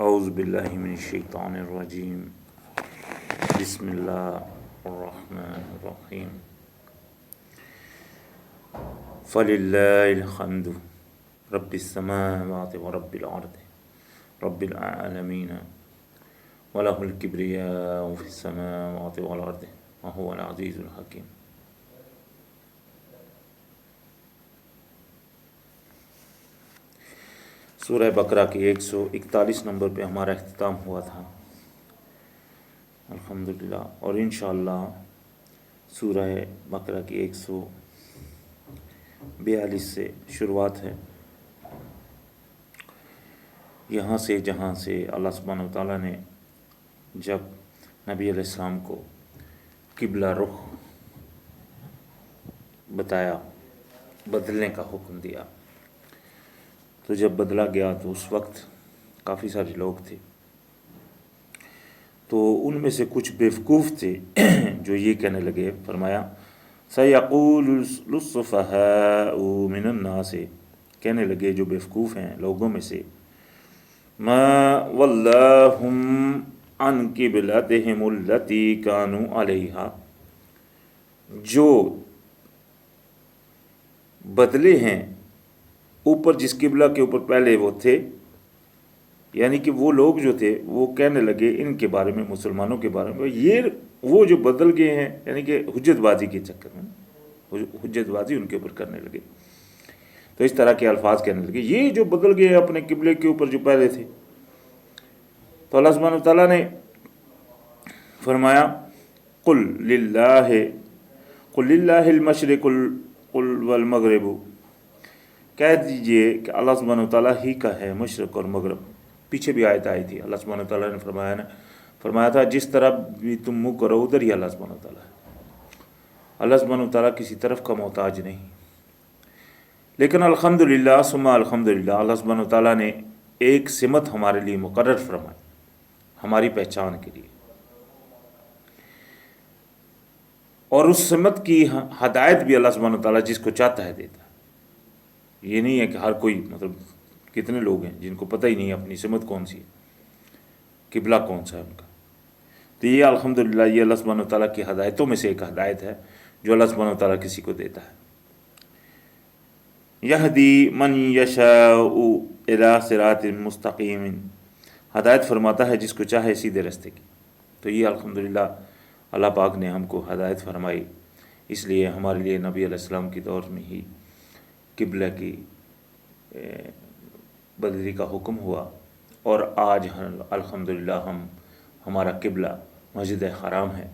اعوذ باللہ من الشیطان الرجیم بسم اللہ الرحمن الرحیم فللہ الحمد رب السماوات ورب الارض رب العالمین وله الكبریاء فی السماوات والارض وهو العزیز الحکیم۔ سورہ بقرہ کی 141 نمبر پہ ہمارا اختتام ہوا تھا الحمدللہ، اور انشاءاللہ سورہ بقرہ کی 142 سے شروعات ہے، یہاں سے جہاں سے اللہ سبحانہ وتعالیٰ نے جب نبی علیہ السلام کو قبلہ رخ بتایا، بدلنے کا حکم دیا، تو جب بدلا گیا تو اس وقت کافی سارے لوگ تھے، تو ان میں سے کچھ بیوقوف تھے جو یہ کہنے لگے، فرمایا سَيَقُولُ السُّفَهَاءُ مِنَ النَّاسِ، کہنے لگے جو بیوقوف ہیں لوگوں میں سے، مَا وَلَّاهُمْ عَنْ قِبْلَتِهِمُ الَّتِي كَانُوا عَلَيْهَا، جو بدلے ہیں اوپر جس قبلہ کے اوپر پہلے وہ تھے، یعنی کہ وہ لوگ جو تھے وہ کہنے لگے ان کے بارے میں، مسلمانوں کے بارے میں، یہ وہ جو بدل گئے ہیں، یعنی کہ حجت بازی کے چکر میں حجت بازی ان کے اوپر کرنے لگے، تو اس طرح کے الفاظ کہنے لگے، یہ جو بدل گئے ہیں اپنے قبلے کے اوپر جو پہلے تھے۔ تو اللہ سبحانہ وتعالیٰ نے فرمایا قل للہ المشرق والمغرب، کہہ دیجئے کہ اللہ سبحانہ وتعالیٰ ہی کا ہے مشرق اور مغرب۔ پیچھے بھی آیت آئی تھی، اللہ سبحانہ وتعالیٰ نے فرمایا تھا جس طرح بھی تم منہ کرو ادھر ہی اللہ سبحانہ وتعالیٰ ہے۔ اللہ سبحانہ وتعالیٰ کسی طرف کا محتاج نہیں، لیکن الحمدللہ ثم الحمدللہ اللہ سبحانہ وتعالیٰ نے ایک سمت ہمارے لیے مقرر فرمائی، ہماری پہچان کے لیے، اور اس سمت کی ہدایت بھی اللہ سبحانہ وتعالیٰ جس کو چاہتا ہے دیتا ہے۔ یہ نہیں ہے کہ ہر کوئی، مطلب کتنے لوگ ہیں جن کو پتہ ہی نہیں اپنی سمت کون سی ہے، قبلہ کون سا ہے ان کا۔ تو یہ الحمدللہ یہ اللہ سبحانہ وتعالیٰ کی ہدایتوں میں سے ایک ہدایت ہے جو اللہ سبحانہ وتعالیٰ کسی کو دیتا ہے۔ یہدی من یشاء الی صراط مستقیم، ہدایت فرماتا ہے جس کو چاہے سیدھے راستے کی۔ تو یہ الحمدللہ اللہ پاک نے ہم کو ہدایت فرمائی، اس لیے ہمارے لیے نبی علیہ السلام کی دور میں ہی قبلہ کی بدلی کا حکم ہوا، اور آج الحمدللہ ہمارا قبلہ مسجد حرام ہے،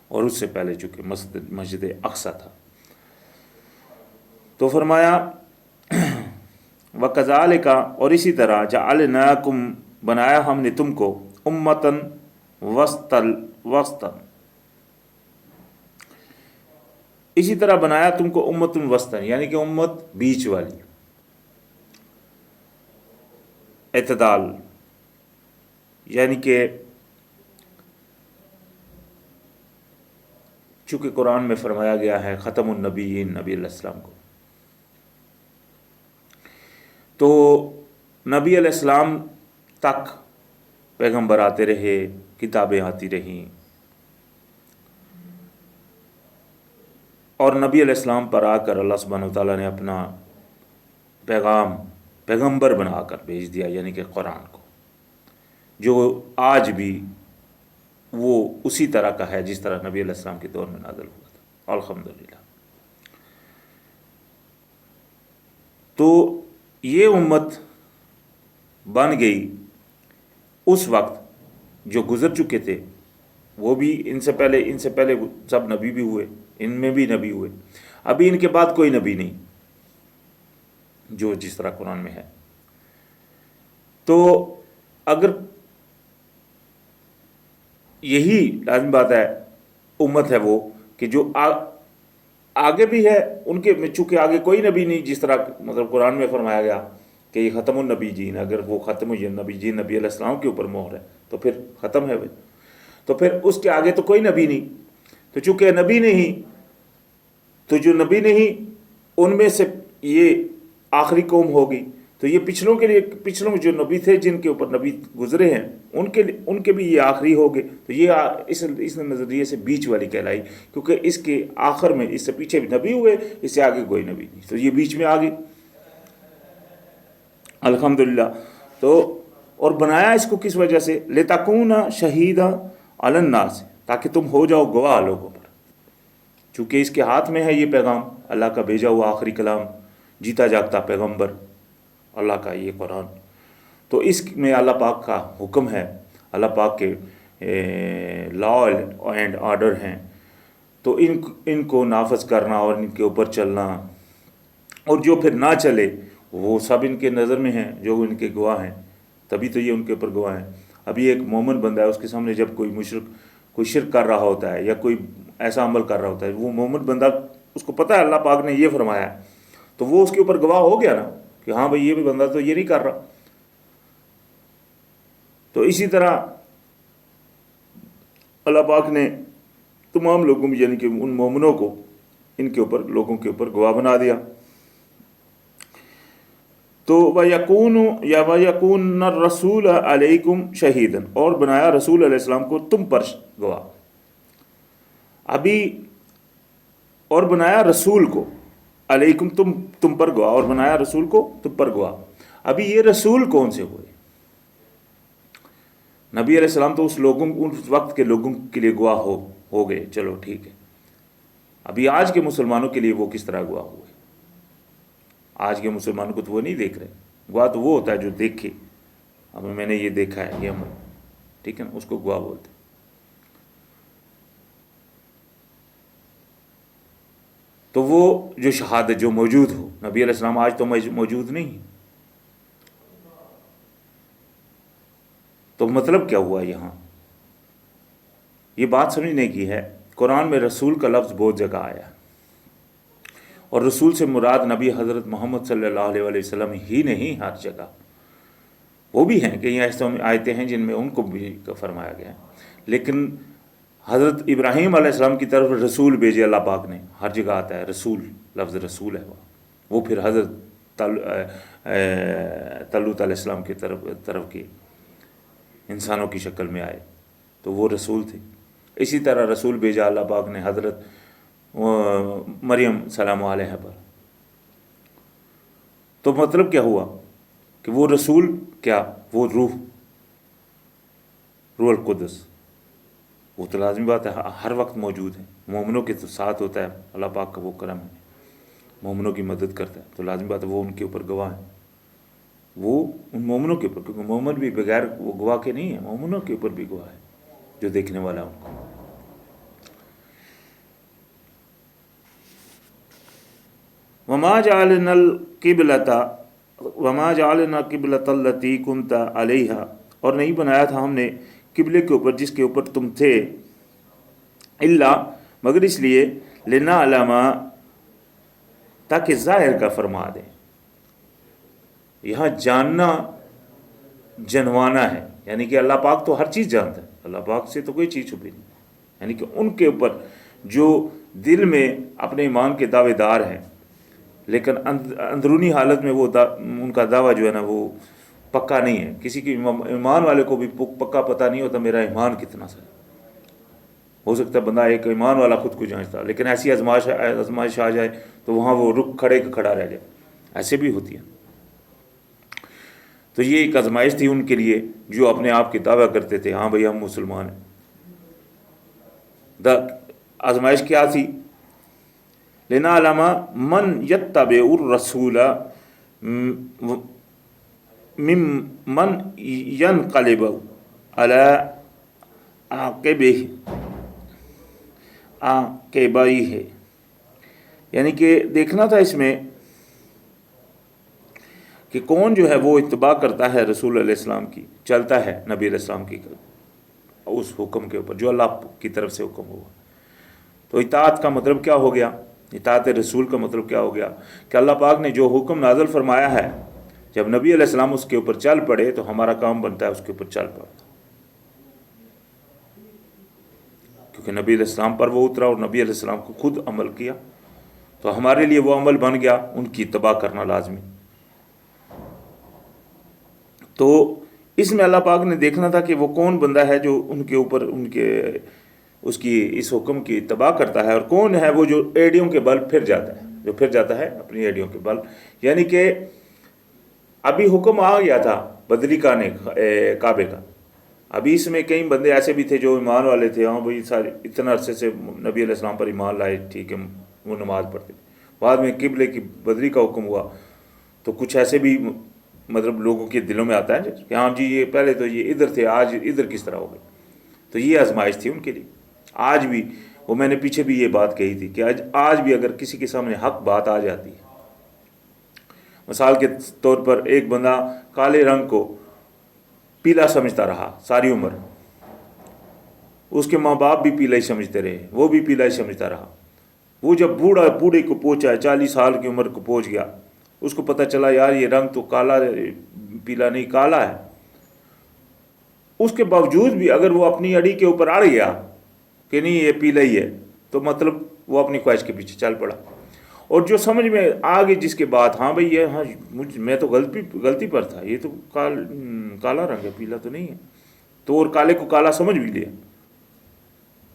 اور اس سے پہلے چونکہ مسجد اقصی تھا۔ تو فرمایا وَكَذَلِكَ، اور اسی طرح جَعَلْنَاكُمْ، بنایا ہم نے تم کو اُمَّةً وسطاً، اسی طرح بنایا تم کو امت وسطاً، یعنی کہ امت بیچ والی، اعتدال، یعنی کہ چونکہ قرآن میں فرمایا گیا ہے ختم النبیین نبی علیہ السلام کو، تو نبی علیہ السلام تک پیغمبر آتے رہے، کتابیں آتی رہیں، اور نبی علیہ السلام پر آ کر اللہ سبحانہ وتعالیٰ نے اپنا پیغام پیغمبر بنا کر بھیج دیا، یعنی کہ قرآن کو، جو آج بھی وہ اسی طرح کا ہے جس طرح نبی علیہ السلام کے دور میں نازل ہوا تھا الحمدللہ۔ تو یہ امت بن گئی اس وقت، جو گزر چکے تھے وہ بھی ان سے پہلے سب نبی بھی ہوئے، ان میں بھی نبی ہوئے، ابھی ان کے بعد کوئی نبی نہیں جو جس طرح قرآن میں ہے۔ تو اگر یہی لازم بات ہے، امت ہے وہ کہ جو آگے بھی ہے ان کے، چونکہ آگے کوئی نبی نہیں، جس طرح مطلب قرآن میں فرمایا گیا کہ یہ ختم النبی جین، اگر وہ ختم النبی جین نبی علیہ السلام کے اوپر مہر ہے تو پھر ختم ہے، تو پھر اس کے آگے تو کوئی نبی نہیں، تو چونکہ نبی نہیں، تو جو نبی نہیں ان میں سے یہ آخری قوم ہوگی، تو یہ پچھلوں جو نبی تھے جن کے اوپر نبی گزرے ہیں ان کے بھی یہ آخری ہو گئے. تو یہ اس نظریے سے بیچ والی کہلائی، کیونکہ اس کے آخر میں اس سے پیچھے بھی نبی ہوئے، اس سے آگے کوئی نبی نہیں، تو یہ بیچ میں آ گئی الحمدللہ. تو اور بنایا اس کو کس وجہ سے؟ لِتَكُونَ شَهِيدًا عَلَى النَّاسِ، تاکہ تم ہو جاؤ گواہ لوگوں پر. چونکہ اس کے ہاتھ میں ہے یہ پیغام، اللہ کا بھیجا ہوا آخری کلام، جیتا جاگتا پیغمبر اللہ کا یہ قرآن. تو اس میں اللہ پاک کا حکم ہے، اللہ پاک کے لا اینڈ آرڈر ہیں. تو ان کو نافذ کرنا اور ان کے اوپر چلنا، اور جو پھر نہ چلے وہ سب ان کے نظر میں ہیں، جو ان کے گواہ ہیں، تبھی تو یہ ان کے اوپر گواہ ہیں. ابھی ایک مومن بندہ ہے، اس کے سامنے جب کوئی مشرک کوئی شرک کر رہا ہوتا ہے یا کوئی ایسا عمل کر رہا ہوتا ہے، وہ مومن بندہ اس کو پتہ ہے اللہ پاک نے یہ فرمایا ہے، تو وہ اس کے اوپر گواہ ہو گیا نا کہ ہاں بھئی یہ بھی بندہ تو یہ نہیں کر رہا. تو اسی طرح اللہ پاک نے تمام لوگوں یعنی کہ ان مومنوں کو ان کے اوپر لوگوں کے اوپر گواہ بنا دیا. تو وَيَكُونَ الرَّسُولَ عَلَيْكُمْ شَهِيدًا، اور بنایا رسول علیہ السلام کو تم پر گواہ. ابھی اور بنایا رسول کو علیکم تم پر گواہ، اور بنایا رسول کو تم پر گواہ. ابھی یہ رسول کون سے ہوئے؟ نبی علیہ السلام تو اس وقت کے لوگوں کے لیے گواہ ہو گئے، چلو ٹھیک ہے. ابھی آج کے مسلمانوں کے لیے وہ کس طرح گواہ ہوئے؟ آج کے مسلمانوں کو تو وہ نہیں دیکھ رہے. گواہ تو وہ ہوتا ہے جو دیکھے، اب میں نے یہ دیکھا ہے یہ عمل، ٹھیک ہے نا، اس کو گواہ بولتے. تو وہ جو شہادت جو موجود ہو، نبی علیہ السلام آج تو موجود نہیں. تو مطلب کیا ہوا یہاں؟ یہ بات سمجھنے کی ہے. قرآن میں رسول کا لفظ بہت جگہ آیا، اور رسول سے مراد نبی حضرت محمد صلی اللہ علیہ وسلم ہی نہیں، ہر جگہ وہ بھی ہیں، کئی ایسے آیتیں ہیں جن میں ان کو بھی فرمایا گیا ہے. لیکن حضرت ابراہیم علیہ السلام کی طرف رسول بھیجے اللہ پاک نے، ہر جگہ آتا ہے رسول، لفظ رسول ہے. وہ پھر حضرت طلوت علیہ السلام کی طرف کے انسانوں کی شکل میں آئے، تو وہ رسول تھے. اسی طرح رسول بھیجا اللہ پاک نے حضرت مریم سلام علیہ پر. تو مطلب کیا ہوا کہ وہ رسول کیا؟ وہ روح القدس، وہ تو لازمی بات ہے ہر وقت موجود ہے. مومنوں کے تو ساتھ ہوتا ہے، اللہ پاک کا وہ کرم ہے، مومنوں کی مدد کرتا ہے. تو لازمی بات ہے وہ ان کے اوپر گواہ ہیں، وہ ان مومنوں کے اوپر، کیونکہ مومن بھی بغیر وہ گواہ کے نہیں ہے، مومنوں کے اوپر بھی گواہ ہے جو دیکھنے والا ان کو. وَمَا جَعَلْنَا الْقِبْلَةَ الَّتِي كُنْتَ عَلَيْهَا، اور نہیں بنایا تھا ہم نے قبلے کے اوپر جس کے اوپر تم تھے، الا مگر اس لیے، لِنَعْلَمَ تاکہ ظاہر کا فرما دیں. یہاں جاننا جنوانا ہے، یعنی کہ اللہ پاک تو ہر چیز جانتا ہے، اللہ پاک سے تو کوئی چیز چھپی نہیں. یعنی کہ ان کے اوپر جو دل میں اپنے ایمان کے دعوے دار ہیں، لیکن اندرونی حالت میں وہ ان کا دعویٰ جو ہے نا وہ پکا نہیں ہے. کسی کی ایمان والے کو بھی پکا پتہ نہیں ہوتا میرا ایمان کتنا سا ہے. ہو سکتا ہے بندہ ایک ایمان والا خود کو جانچتا، لیکن ایسی آزمائش آ جائے تو وہاں وہ رک کھڑا رہ جائے. ایسے بھی ہوتی ہے. تو یہ ایک آزمائش تھی ان کے لیے جو اپنے آپ کے دعویٰ کرتے تھے، ہاں بھئی ہم مسلمان ہیں. آزمائش کیا تھی؟ لِنَعْلَمَ مَنْ يَتَّبِعُ الرَّسُولَ مِمَّنْ يَنْقَلِبُ عَلَىٰ عَقِبَيْهِ، یعنی کہ دیکھنا تھا اس میں کہ کون جو ہے وہ اتباع کرتا ہے رسول علیہ السلام کی، چلتا ہے نبی علیہ السلام کی اس حکم کے اوپر جو اللہ کی طرف سے حکم ہوا. تو اطاعت کا مطلب کیا ہو گیا؟ اطاعت رسول کا مطلب کیا ہو گیا کہ اللہ پاک نے جو حکم نازل فرمایا ہے، جب نبی علیہ السلام اس کے اوپر چل پڑے تو ہمارا کام بنتا ہے اس کے اوپر چل پڑنا، کیونکہ نبی علیہ السلام پر وہ اترا اور نبی علیہ السلام کو خود عمل کیا، تو ہمارے لیے وہ عمل بن گیا ان کی اتباع کرنا لازمی. تو اس میں اللہ پاک نے دیکھنا تھا کہ وہ کون بندہ ہے جو ان کے اوپر اس کی اس حکم کی اتباع کرتا ہے، اور کون ہے وہ جو ایڑیوں کے بل پھر جاتا ہے، جو پھر جاتا ہے اپنی ایڑیوں کے بل. یعنی کہ ابھی حکم آ گیا تھا بدلی کعبے کا. ابھی اس میں کئی بندے ایسے بھی تھے جو ایمان والے تھے، ہاں بھائی سارے اتنا عرصے سے نبی علیہ السلام پر ایمان لائے، ٹھیک ہے، وہ نماز پڑھتے. بعد میں قبلے کی بدلی کا حکم ہوا تو کچھ ایسے بھی مطلب لوگوں کے دلوں میں آتا ہے کہ ہاں جی یہ پہلے تو یہ ادھر تھے، آج ادھر کس طرح ہو گئے. تو یہ آزمائش تھی ان کے لیے. آج بھی وہ میں نے پیچھے بھی یہ بات کہی تھی کہ آج بھی اگر کسی کے سامنے حق بات آ جاتی ہے، مثال کے طور پر ایک بندہ کالے رنگ کو پیلا سمجھتا رہا ساری عمر، اس کے ماں باپ بھی پیلا ہی سمجھتے رہے، وہ بھی پیلا ہی سمجھتا رہا. وہ جب بوڑھے کو پہنچا، 40 سال کی عمر کو پہنچ گیا، اس کو پتہ چلا یار یہ رنگ تو کالا، پیلا نہیں کالا ہے. اس کے باوجود بھی اگر وہ اپنی اڑی کے اوپر اڑ گیا کہ نہیں یہ پیلا ہی ہے، تو مطلب وہ اپنی خواہش کے پیچھے چل پڑا. اور جو سمجھ میں آ گئی جس کے بعد ہاں بھئی یہ ہاں میں تو غلطی پر تھا، یہ تو کالا رنگ ہے، پیلا تو نہیں ہے، تو اور کالے کو کالا سمجھ بھی لیا،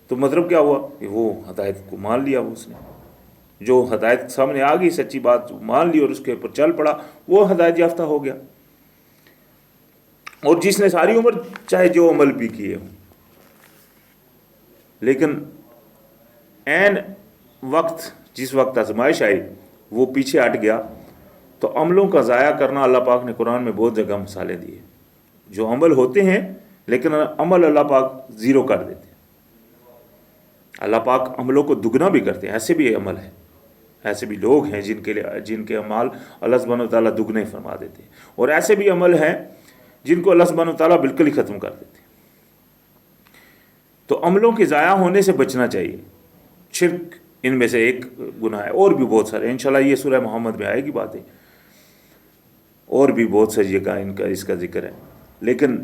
تو مطلب کیا ہوا کہ وہ ہدایت کو مان لیا. اس نے جو ہدایت سامنے آ گئی سچی بات مان لی اور اس کے اوپر چل پڑا، وہ ہدایت یافتہ ہو گیا. اور جس نے ساری عمر چاہے جو عمل بھی کیے ہوں، لیکن عین وقت جس وقت آزمائش آئی وہ پیچھے ہٹ گیا، تو عملوں کا ضائع کرنا اللہ پاک نے قرآن میں بہت جگہ مثالیں دی ہیں. جو عمل ہوتے ہیں لیکن عمل اللہ پاک زیرو کر دیتے ہیں. اللہ پاک عملوں کو دگنا بھی کرتے ہیں. ایسے بھی عمل ہے، ایسے بھی لوگ ہیں جن کے اعمال اللہ سبحانہ و تعالیٰ دگنے فرما دیتے ہیں، اور ایسے بھی عمل ہیں جن کو اللہ سبحانہ و تعالیٰ بالکل ہی ختم کر دیتے ہیں. تو عملوں کے ضائع ہونے سے بچنا چاہیے. شرک ان میں سے ایک گناہ ہے، اور بھی بہت سارے، انشاءاللہ یہ سورہ محمد میں آئے گی باتیں، اور بھی بہت سی جگہ اس کا ذکر ہے. لیکن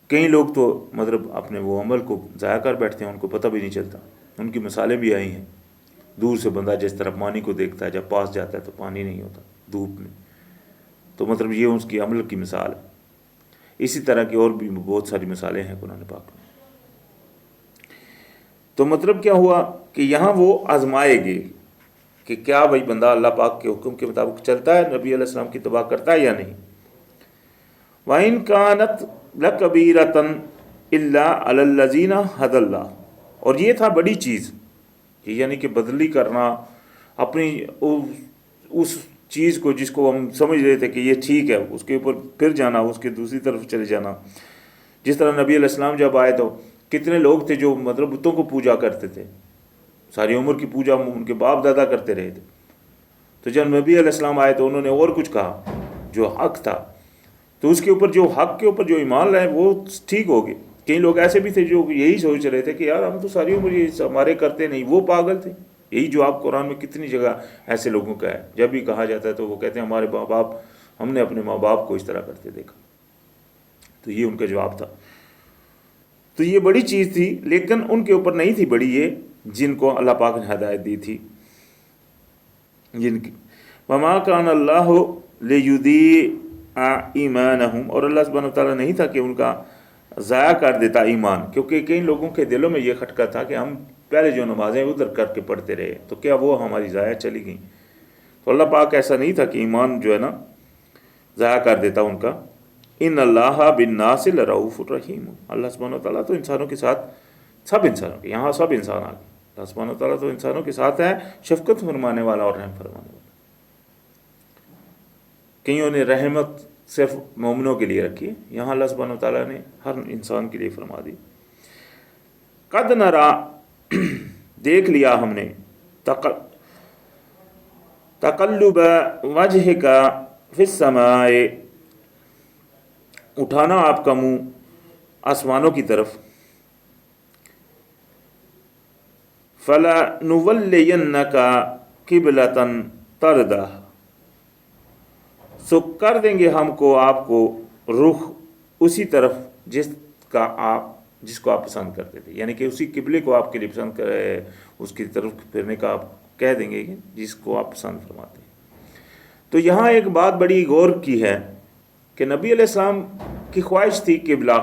کئی لوگ تو مطلب اپنے وہ عمل کو ضائع کر بیٹھتے ہیں، ان کو پتہ بھی نہیں چلتا. ان کی مثالیں بھی آئی ہیں. دور سے بندہ جس طرح پانی کو دیکھتا ہے، جب پاس جاتا ہے تو پانی نہیں ہوتا دھوپ میں، تو مطلب یہ اس کی عمل کی مثال ہے. اسی طرح کی اور بھی بہت ساری مثالیں ہیں قرآن پاک میں. تو مطلب کیا ہوا کہ یہاں وہ آزمائے گئے کہ کیا بھائی بندہ اللہ پاک کے حکم کے مطابق چلتا ہے، نبی علیہ السلام کی اتباع کرتا ہے یا نہیں. وَإِن كَانَتْ لَكَبِيرَةً إِلَّا عَلَى الَّذِينَ هَدَى اللَّهُ. اور یہ تھا بڑی چیز کہ یعنی کہ بدلی کرنا اپنی اس چیز کو جس کو ہم سمجھ رہے تھے کہ یہ ٹھیک ہے، اس کے اوپر پھر جانا، اس کے دوسری طرف چلے جانا. جس طرح نبی علیہ السلام جب آئے تو کتنے لوگ تھے جو مطلب بتوں کو پوجا کرتے تھے، ساری عمر کی پوجا ان کے باپ دادا کرتے رہے تھے. تو جب نبی علیہ السلام آئے تو انہوں نے اور کچھ کہا جو حق تھا، تو اس کے اوپر جو حق کے اوپر جو ایمان لائے وہ ٹھیک ہو گئے. کئی لوگ ایسے بھی تھے جو یہی سوچ رہے تھے کہ یار ہم تو ساری عمر یہ ہمارے کرتے نہیں، وہ پاگل تھے. یہی جواب قرآن میں کتنی جگہ ایسے لوگوں کا ہے. جب بھی کہا جاتا ہے تو وہ کہتے ہیں ہمارے ماں باپ، ہم نے اپنے ماں باپ کو اس طرح کرتے دیکھا. تو یہ ان کا جواب تھا. تو یہ بڑی چیز تھی، لیکن ان کے اوپر نہیں تھی بڑی یہ جن کو اللہ پاک نے ہدایت دی تھی، جن کی وما کان اللہ لیضیع ایمانہم. اور اللہ سبحانہ وتعالیٰ نہیں تھا کہ ان کا ضائع کر دیتا ایمان، کیونکہ کئی لوگوں کے دلوں میں یہ کھٹکا تھا کہ ہم پہلے جو نمازیں ادھر کر کے پڑھتے رہے تو کیا وہ ہماری ضائع چلی گئیں. تو اللہ پاک ایسا نہیں تھا کہ ایمان جو ہے نا ضائع کر دیتا ان کا. ان اللہ بالناس لرؤوف الرحیم. اللہ سبحانہ وتعالیٰ تو انسانوں کے ساتھ، سب انسانوں کے، یہاں سب انسان آ گئے. اللہ سبحانہ وتعالیٰ تو انسانوں کے ساتھ ہے، شفقت فرمانے والا اور رحم فرمانے والا. کئیوں نے رحمت صرف مومنوں کے لیے رکھی ہے، یہاں اللہ سبحانہ وتعالیٰ نے ہر انسان کے لیے فرما دی. قد نرا، دیکھ لیا ہم نے، تقلب وجہک فی السماء، اٹھانا آپ کا منہ آسمانوں کی طرف. فَلَنُوَلِّيَنَّكَ قِبْلَةً تَرْضَاهَا، سو کر دیں گے ہم کو آپ کو رخ اسی طرف جس کو آپ پسند کرتے تھے. یعنی کہ اسی قبلے کو آپ کے لیے پسند کرے، اس کی طرف پھرنے کا آپ کہہ دیں گے جس کو آپ پسند فرماتے ہیں. تو یہاں ایک بات بڑی غور کی ہے کہ نبی علیہ السلام کی خواہش تھی قبلہ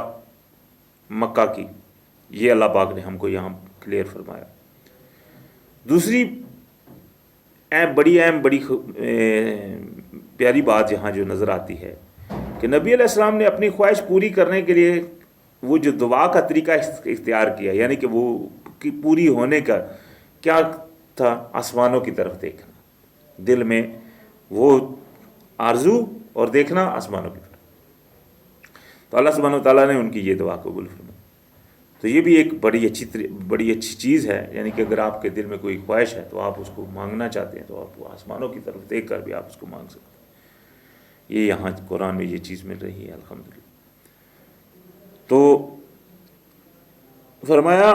مکہ کی، یہ اللہ پاک نے ہم کو یہاں کلیئر فرمایا۔ دوسری بڑی پیاری بات یہاں جو نظر آتی ہے کہ نبی علیہ السلام نے اپنی خواہش پوری کرنے کے لیے وہ جو دعا کا طریقہ اختیار کیا، یعنی کہ وہ کی پوری ہونے کا کیا تھا؟ آسمانوں کی طرف دیکھنا، دل میں وہ آرزو اور دیکھنا آسمانوں کی طرف۔ تو اللہ سبحانہ و تعالیٰ نے ان کی یہ دعا قبول فرمائی۔ تو یہ بھی ایک بڑی اچھی چیز ہے، یعنی کہ اگر آپ کے دل میں کوئی خواہش ہے تو آپ اس کو مانگنا چاہتے ہیں تو آپ آسمانوں کی طرف دیکھ کر بھی آپ اس کو مانگ سکتے ہیں۔ یہ یہاں قرآن میں یہ چیز مل رہی ہے الحمدللہ۔ تو فرمایا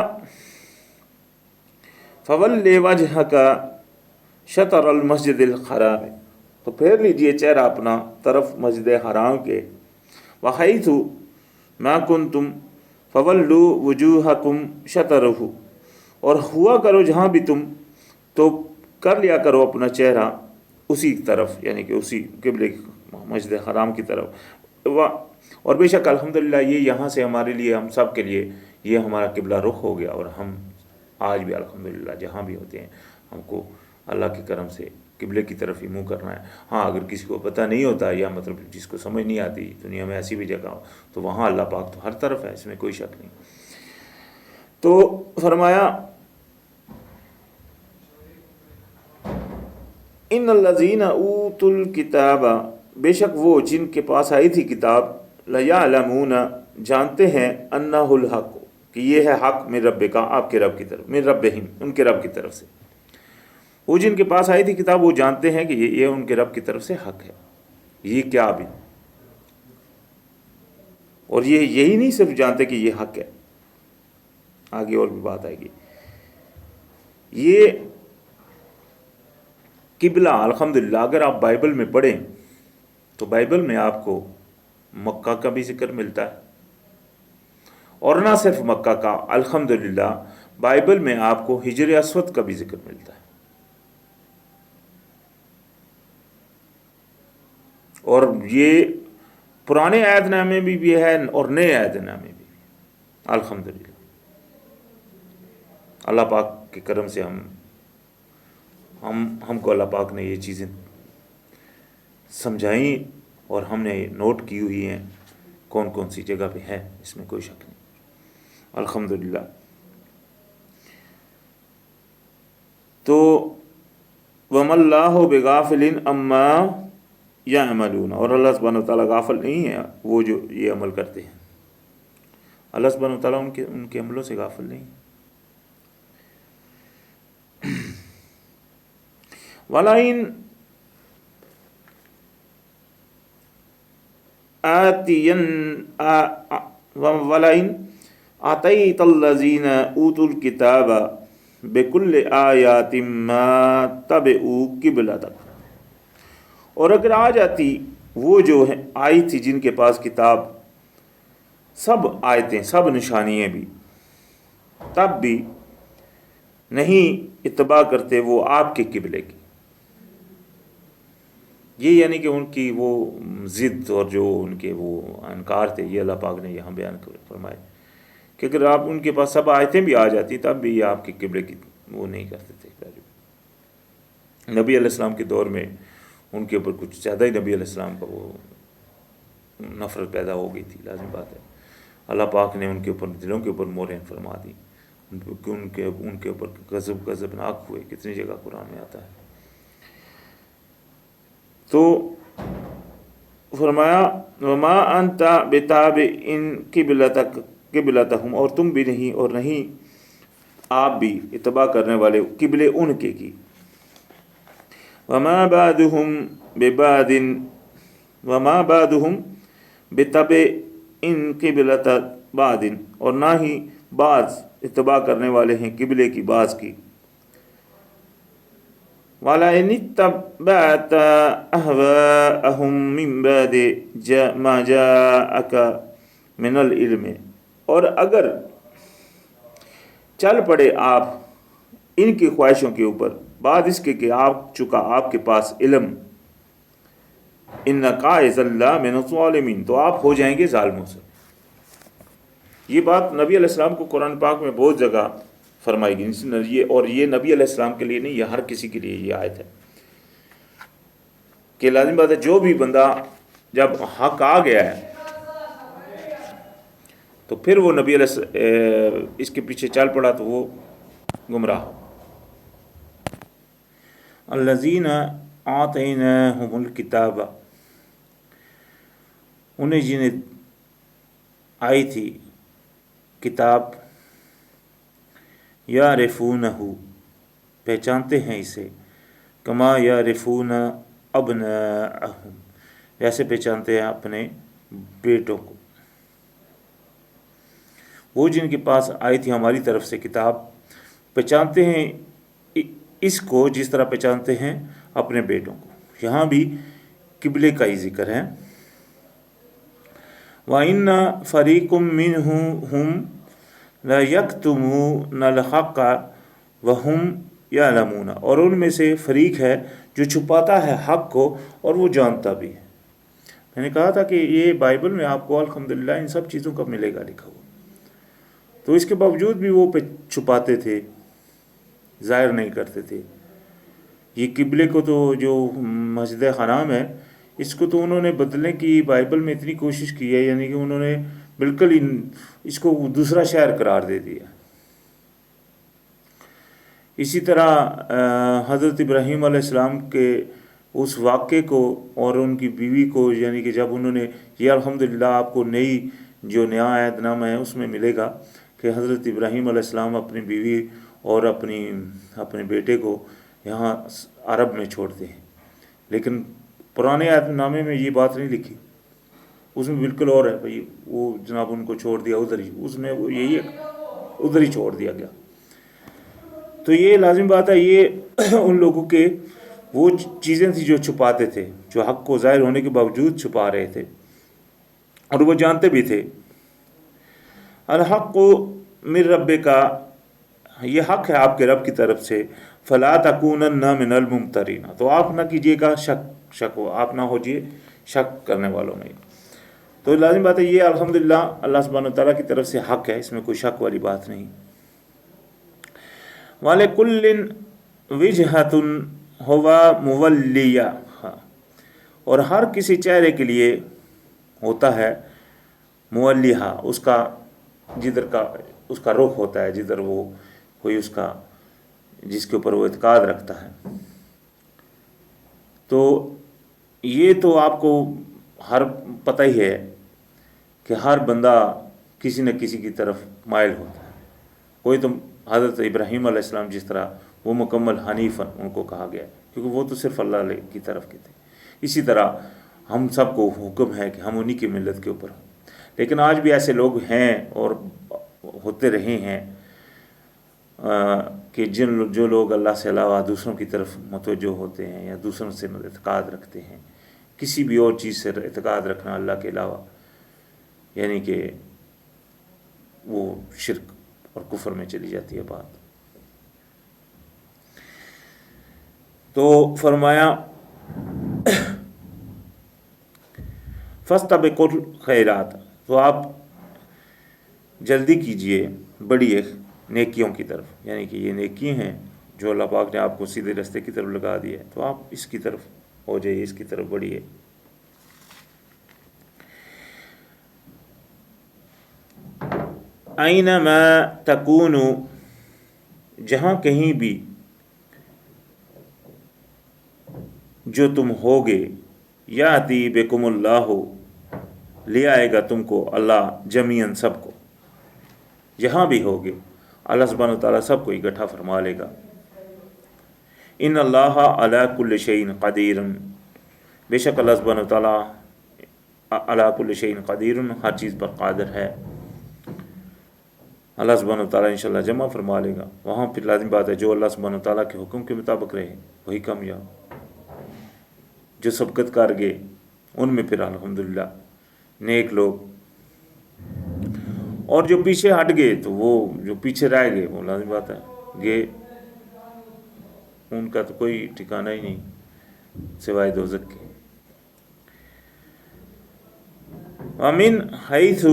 فَوَلِّ وَجْهَكَ شَطْرَ الْمَسْجِدِ الْحَرَامِ، تو پھیر لیجئے چہرہ اپنا طرف مسجد حرام کے، وَحَيْثُ مَا كُنْتُمْ فَوَلُّوا وُجُوهَكُمْ شَطْرَهُ، اور ہوا کرو جہاں بھی تم تو کر لیا کرو اپنا چہرہ اسی طرف، یعنی کہ اسی قبلے مسجد حرام کی طرف۔ اور بے شک الحمدللہ یہ یہاں سے ہمارے لیے، ہم سب کے لیے یہ ہمارا قبلہ رخ ہو گیا، اور ہم آج بھی الحمدللہ جہاں بھی ہوتے ہیں ہم کو اللہ کے کرم سے قبلے کی طرف ہی منہ کرنا ہے۔ ہاں اگر کسی کو پتہ نہیں ہوتا یا مطلب جس کو سمجھ نہیں آتی دنیا میں ایسی بھی جگہ ہو تو وہاں اللہ پاک تو ہر طرف ہے، اس میں کوئی شک نہیں۔ تو فرمایا ان الذین اوتوا الکتاب، بے شک وہ جن کے پاس آئی تھی کتاب، لیعلمون، جانتے ہیں، انہ الحق، کہ یہ ہے حق، من ربک، آپ کے رب کی طرف، من ربہم، ان کے رب کی طرف سے۔ وہ جن کے پاس آئی تھی کتاب وہ جانتے ہیں کہ یہ ان کے رب کی طرف سے حق ہے۔ یہ کیا بھی، اور یہ یہی نہیں صرف جانتے کہ یہ حق ہے، آگے اور بھی بات آئے گی۔ یہ قبلہ الحمدللہ اگر آپ بائبل میں پڑھیں تو بائبل میں آپ کو مکہ کا بھی ذکر ملتا ہے، اور نہ صرف مکہ کا، الحمدللہ بائبل میں آپ کو حجر اسود کا بھی ذکر ملتا ہے، اور یہ پرانے عہد نامے میں بھی ہے اور نئے عہد نامے بھی، الحمدللہ اللہ پاک کے کرم سے ہم کو اللہ پاک نے یہ چیزیں سمجھائیں اور ہم نے نوٹ کی ہوئی ہیں کون کون سی جگہ پہ ہے، اس میں کوئی شک نہیں، الحمدللہ۔ تو وَمَا اللَّهُ بِغَافِلٍ عَمَّا يَعْمَلُونَ، اور اللہ سبحانہ و تعالیٰ غافل نہیں ہے وہ جو یہ عمل کرتے ہیں، اللہ سبحانہ و تعالیٰ ان کے عملوں سے غافل نہیں۔ وَلَئِنْ آتَيْتَ الَّذِينَ أُوتُوا الْكِتَابَ بِكُلِّ آيَاتٍ مَا تَبِعُوا قِبْلَتَكَ، اور اگر آ جاتی وہ جو آئی تھی جن کے پاس کتاب سب آیتیں، سب نشانیاں بھی، تب بھی نہیں اتباع کرتے وہ آپ کے قبلے کی۔ یہ یعنی کہ ان کی وہ ضد اور جو ان کے وہ انکار تھے، یہ اللہ پاک نے یہاں بیان فرمائے کہ اگر آپ ان کے پاس سب آیتیں بھی آ جاتی تب بھی یہ آپ کے قبلے کی وہ نہیں کرتے تھے۔ نبی علیہ السلام کے دور میں ان کے اوپر کچھ زیادہ ہی نبی علیہ السلام کا وہ نفرت پیدا ہو گئی تھی، لازم بات ہے۔ اللہ پاک نے ان کے اوپر دلوں کے اوپر مہریں فرما دی، ان کے اوپر غضبناک ہوئے، کتنی جگہ قرآن میں آتا ہے۔ تو فرمایا وما انت بتابع قبلتہم، اور تم بھی نہیں اور نہیں آپ بھی اتباع کرنے والے قبلے ان کے کی۔ وما بعدہم بتابع قبلۃ بعد، اور نہ ہی بعض اتباع کرنے والے ہیں قبلے کی بعض کی۔ وَلَئِنِ اتَّبَعْتَ أَهْوَاءَهُم مِّن بَعْدِ مَا جَاءَكَ مِنَ الْعِلْمِ، اور اگر چل پڑے آپ ان کی خواہشوں کے اوپر بعد اس کے کہ آپ چکا آپ کے پاس علم، انکا اذا من الظالمین، تو آپ ہو جائیں گے ظالموں سے۔ یہ بات نبی علیہ السلام کو قرآن پاک میں بہت جگہ فرمائی گئی، اور یہ نبی علیہ السلام کے لیے نہیں، یہ ہر کسی کے لیے یہ آیت ہے کہ لازم بات ہے جو بھی بندہ جب حق آ گیا ہے تو پھر وہ نبی علیہ اس کے پیچھے چل پڑا تو وہ گمراہ۔ الذین آتیناہم الکتاب، انہیں جنہیں آئی تھی کتاب، یعرفونہ، پہچانتے ہیں اسے، کما یعرفون ابناءہم، جیسے پہچانتے ہیں اپنے بیٹوں کو۔ وہ جن کے پاس آئی تھی ہماری طرف سے کتاب، پہچانتے ہیں اس کو جس طرح پہچانتے ہیں اپنے بیٹوں کو۔ یہاں بھی قبلے کا ہی ذکر ہے۔ وَإِنَّ فَرِيقٌ مِّنْهُمْ لَيَكْتُمُونَ الْحَقَّ وَهُمْ يَعْلَمُونَ، اور ان میں سے فریق ہے جو چھپاتا ہے حق کو اور وہ جانتا بھی ہے۔ میں نے کہا تھا کہ یہ بائبل میں آپ کو الحمدللہ ان سب چیزوں کا ملے گا لکھا ہوا، تو اس کے باوجود بھی وہ چھپاتے تھے، ظاہر نہیں کرتے تھے۔ یہ قبلے کو تو جو مسجد حرام ہے اس کو تو انہوں نے بدلنے کی بائبل میں اتنی کوشش کی ہے، یعنی کہ انہوں نے بالکل اس کو دوسرا شہر قرار دے دیا۔ اسی طرح حضرت ابراہیم علیہ السلام کے اس واقعے کو اور ان کی بیوی کو، یعنی کہ جب انہوں نے یہ الحمدللہ آپ کو نئی جو نیا عہد نامہ ہے اس میں ملے گا کہ حضرت ابراہیم علیہ السلام اپنی بیوی اور اپنے بیٹے کو یہاں عرب میں چھوڑتے ہیں، لیکن پرانے عہد نامے میں یہ بات نہیں لکھی، اس میں بالکل اور ہے بھائی وہ جناب ان کو چھوڑ دیا ادھر ہی، اس میں وہ یہی ہے ادھر ہی چھوڑ دیا گیا۔ تو یہ لازم بات ہے، یہ ان لوگوں کے وہ چیزیں تھیں جو چھپاتے تھے، جو حق کو ظاہر ہونے کے باوجود چھپا رہے تھے، اور وہ جانتے بھی تھے۔ الحق من ربک، یہ حق ہے آپ کے رب کی طرف سے، فلا تکونن من الممترین، تو آپ نہ کیجیے گا شک ہو، آپ نہ ہوجیے شک کرنے والوں میں۔ تو لازم بات ہے یہ الحمدللہ اللہ سبحانہ وتعالیٰ کی طرف سے حق ہے، اس میں کوئی شک والی بات نہیں۔ وَلِكُلٍّ وِجْهَةٌ هُوَ مُوَلِّيَهَا، اور ہر کسی چہرے کے لیے ہوتا ہے مولیہا، اس کا جدھر کا اس کا رخ ہوتا ہے، جدھر وہ کوئی اس کا جس کے اوپر وہ اعتقاد رکھتا ہے۔ تو یہ تو آپ کو ہر پتہ ہی ہے کہ ہر بندہ کسی نہ کسی کی طرف مائل ہوتا ہے۔ کوئی تو حضرت ابراہیم علیہ السلام جس طرح وہ مکمل حنیفاً ان کو کہا گیا ہے، کیونکہ وہ تو صرف اللہ کی طرف کے تھے۔ اسی طرح ہم سب کو حکم ہے کہ ہم انہی کی ملت کے اوپر ہوں، لیکن آج بھی ایسے لوگ ہیں اور ہوتے رہے ہیں کہ جو لوگ اللہ سے علاوہ دوسروں کی طرف متوجہ ہوتے ہیں یا دوسروں سے اعتقاد رکھتے ہیں، کسی بھی اور چیز سے اعتقاد رکھنا اللہ کے علاوہ، یعنی کہ وہ شرک اور کفر میں چلی جاتی ہے بات۔ تو فرمایا فاستبقوا الخیرات، تو آپ جلدی کیجئے بڑی نیکیوں کی طرف، یعنی کہ یہ نیکی ہیں جو اللہ پاک نے آپ کو سیدھے راستے کی طرف لگا دیا ہے، تو آپ اس کی طرف ہو جائیے، اس کی طرف بڑھیے۔ اینما تکونوا، جہاں کہیں بھی جو تم ہوگے، یاتی بکم اللہ، لے آئے گا تم کو اللہ جمیعاً سب کو، جہاں بھی ہوگے اللہ سبحانہ وتعالیٰ سب کو اکٹھا فرما لے گا۔ ان اللہ علی کل شیء قدیر، بے شک اللہ سبحانہ وتعالیٰ علی کل شیء قدیر، ہر چیز پر قادر ہے۔ اللہ سبحانہ وتعالیٰ انشاءاللہ جمع فرما لے گا وہاں۔ پھر لازم بات ہے جو اللہ سبحانہ وتعالیٰ کے حکم کے مطابق رہے وہی کامیاب، جو سبقت کر گئے ان میں پھر الحمدللہ نیک لوگ، اور جو پیچھے ہٹ گئے تو وہ جو پیچھے رہ گئے وہ لازم بات ہے گئے، ان کا تو کوئی ٹھکانہ ہی نہیں سوائے دوزخ کے۔ ومن حیث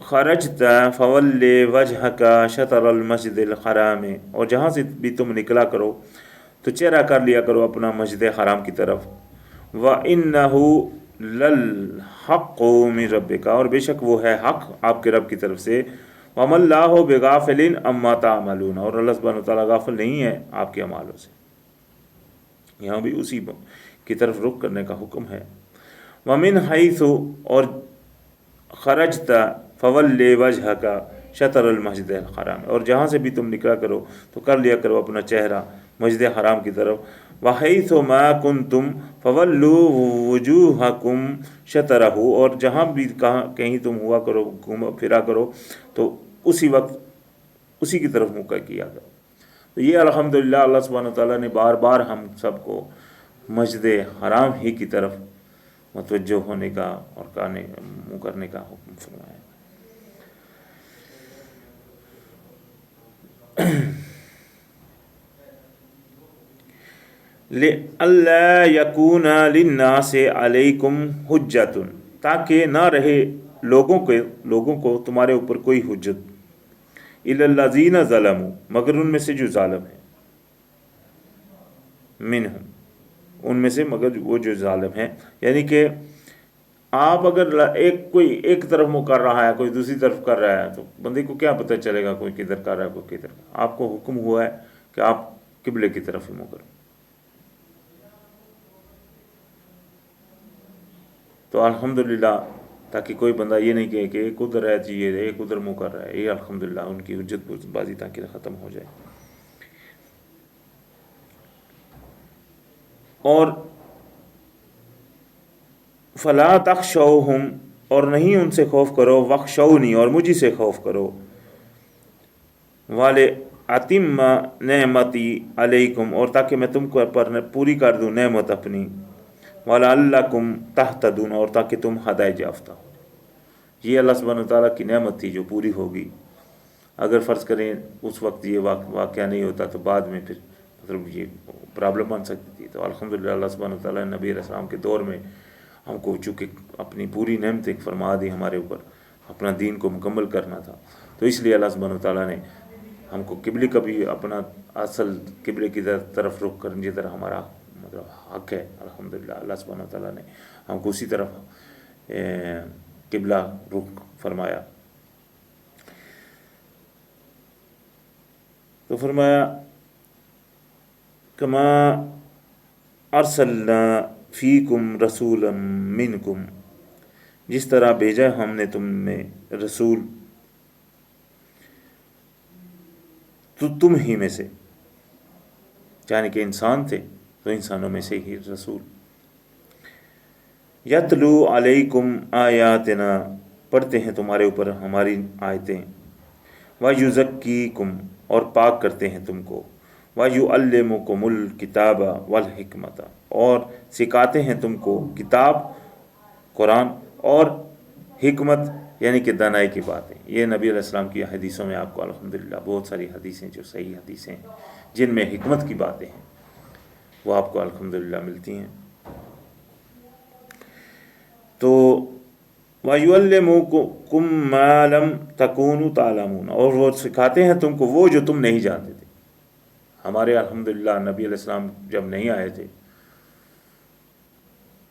خرجت فول وجہک شطر المسجد الحرام، اور جہاں سے بھی تم نکلا کرو تو چہرہ کر لیا کرو اپنا مسجد حرام کی طرف. وَإِنَّهُ لَلْحَقُّ مِن رَبِّكَ، اور بے شک وہ ہے حق آپ کے رب کی طرف سے. وَمَا اللَّهُ بِغَافِلٍ عَمَّا تَعْمَلُونَ، اور اللہ سبحانہ وتعالیٰ غافل نہیں ہے آپ کے اعمالوں سے. یہاں بھی اسی کی طرف رخ کرنے کا حکم ہے. وَمِنْ حَيْثُ، اور خرجت فول وجہک شطر المسجد الحرام، اور جہاں سے بھی تم نکلا کرو تو کر لیا کرو اپنا چہرہ مسجد حرام کی طرف. وحیث ما کنتم فولوا وجوہکم شطرہ، اور جہاں بھی کہیں تم ہوا کرو گھوما پھرا کرو تو اسی وقت اسی کی طرف منہ کیا کرو. تو یہ الحمدللہ اللہ سبحانہ تعالیٰ نے بار بار ہم سب کو مسجد حرام ہی کی طرف متوجہ ہونے کا اور منہ کرنے کا حکم فرمایا. لِأَلَّا يَكُونَ لِلنَّاسِ عَلَيْكُمْ حُجَّةٌ، تاکہ نہ رہے لوگوں کو تمہارے اوپر کوئی حجت. إِلَّا الَّذِينَ ظَلَمُوا، مگر ان میں سے جو ظالم ہیں. منہم، ان میں سے مگر وہ جو ظالم ہیں، یعنی کہ آپ اگر کوئی ایک طرف منہ کر رہا ہے کوئی دوسری طرف کر رہا ہے تو بندے کو کیا پتہ چلے گا کوئی کدھر کر رہا ہے کوئی کدھر. آپ کو حکم ہوا ہے کہ آپ قبلے کی طرف ہی منہ کرو. تو الحمدللہ تاکہ کوئی بندہ یہ نہیں کہے کہ ایک ادھر ہے جی ایک ادھر منہ کر رہا ہے، یہ الحمدللہ ان کی حجت بازی تاکہ ختم ہو جائے. اور فلا تخشوہم، اور نہیں ان سے خوف کرو. وخشونی، اور مجھے سے خوف کرو. وَلِأَتِمَّ نِعْمَتِي عَلَيْكُمْ، اور تاکہ میں تم کو پر پوری کر دوں نعمت اپنی. وَلَعَلَّكُمْ تَهْتَدُونَ، اور تاکہ تم ہدایت یافتہ ہو. یہ اللہ سبحانہ وتعالیٰ کی نعمت تھی جو پوری ہوگی. اگر فرض کریں اس وقت یہ واقعہ نہیں ہوتا تو بعد میں پھر مطلب یہ پرابلم بن سکتی تھی. تو الحمدللہ اللہ سبحانہ وتعالیٰ نے نبی علیہ السلام کے دور میں ہم کو چونکہ اپنی پوری نعمت فرما دی ہمارے اوپر، اپنا دین کو مکمل کرنا تھا، تو اس لیے اللہ سبحانہ وتعالیٰ نے ہم کو قبلے کا بھی اپنا اصل قبلے کی طرف رخ کرنے کی طرح ہمارا مطلب حق ہے. الحمدللہ اللہ سبحانہ وتعالیٰ نے ہم کو اسی طرف قبلہ رخ فرمایا. تو فرمایا کما ارسلنا فیکم رسولا منکم، جس طرح بھیجا ہم نے تم میں رسول تو تم ہی میں سے، یعنی کہ انسان تھے تو انسانوں میں سے ہی رسول. یتلو علیکم آیاتنا، پڑھتے ہیں تمہارے اوپر ہماری آیتیں. وَيُزَكِّيكُمْ، اور پاک کرتے ہیں تم کو. وَيُعَلِّمُكُمُ الْكِتَابَ وَالْحِكْمَةَ، اور سکھاتے ہیں تم کو کتاب قرآن اور حکمت یعنی کہ دانائی کی باتیں. یہ نبی علیہ السلام کی حدیثوں میں آپ کو الحمدللہ بہت ساری حدیثیں جو صحیح حدیثیں ہیں جن میں حکمت کی باتیں ہیں وہ آپ کو الحمدللہ ملتی ہیں. تو وَيُعَلِّمُكُمْ مَا لَمْ تَكُونُوا تَعْلَمُونَ، اور وہ سکھاتے ہیں تم کو وہ جو تم نہیں جانتے تھے. ہمارے الحمدللہ نبی علیہ السلام جب نہیں آئے تھے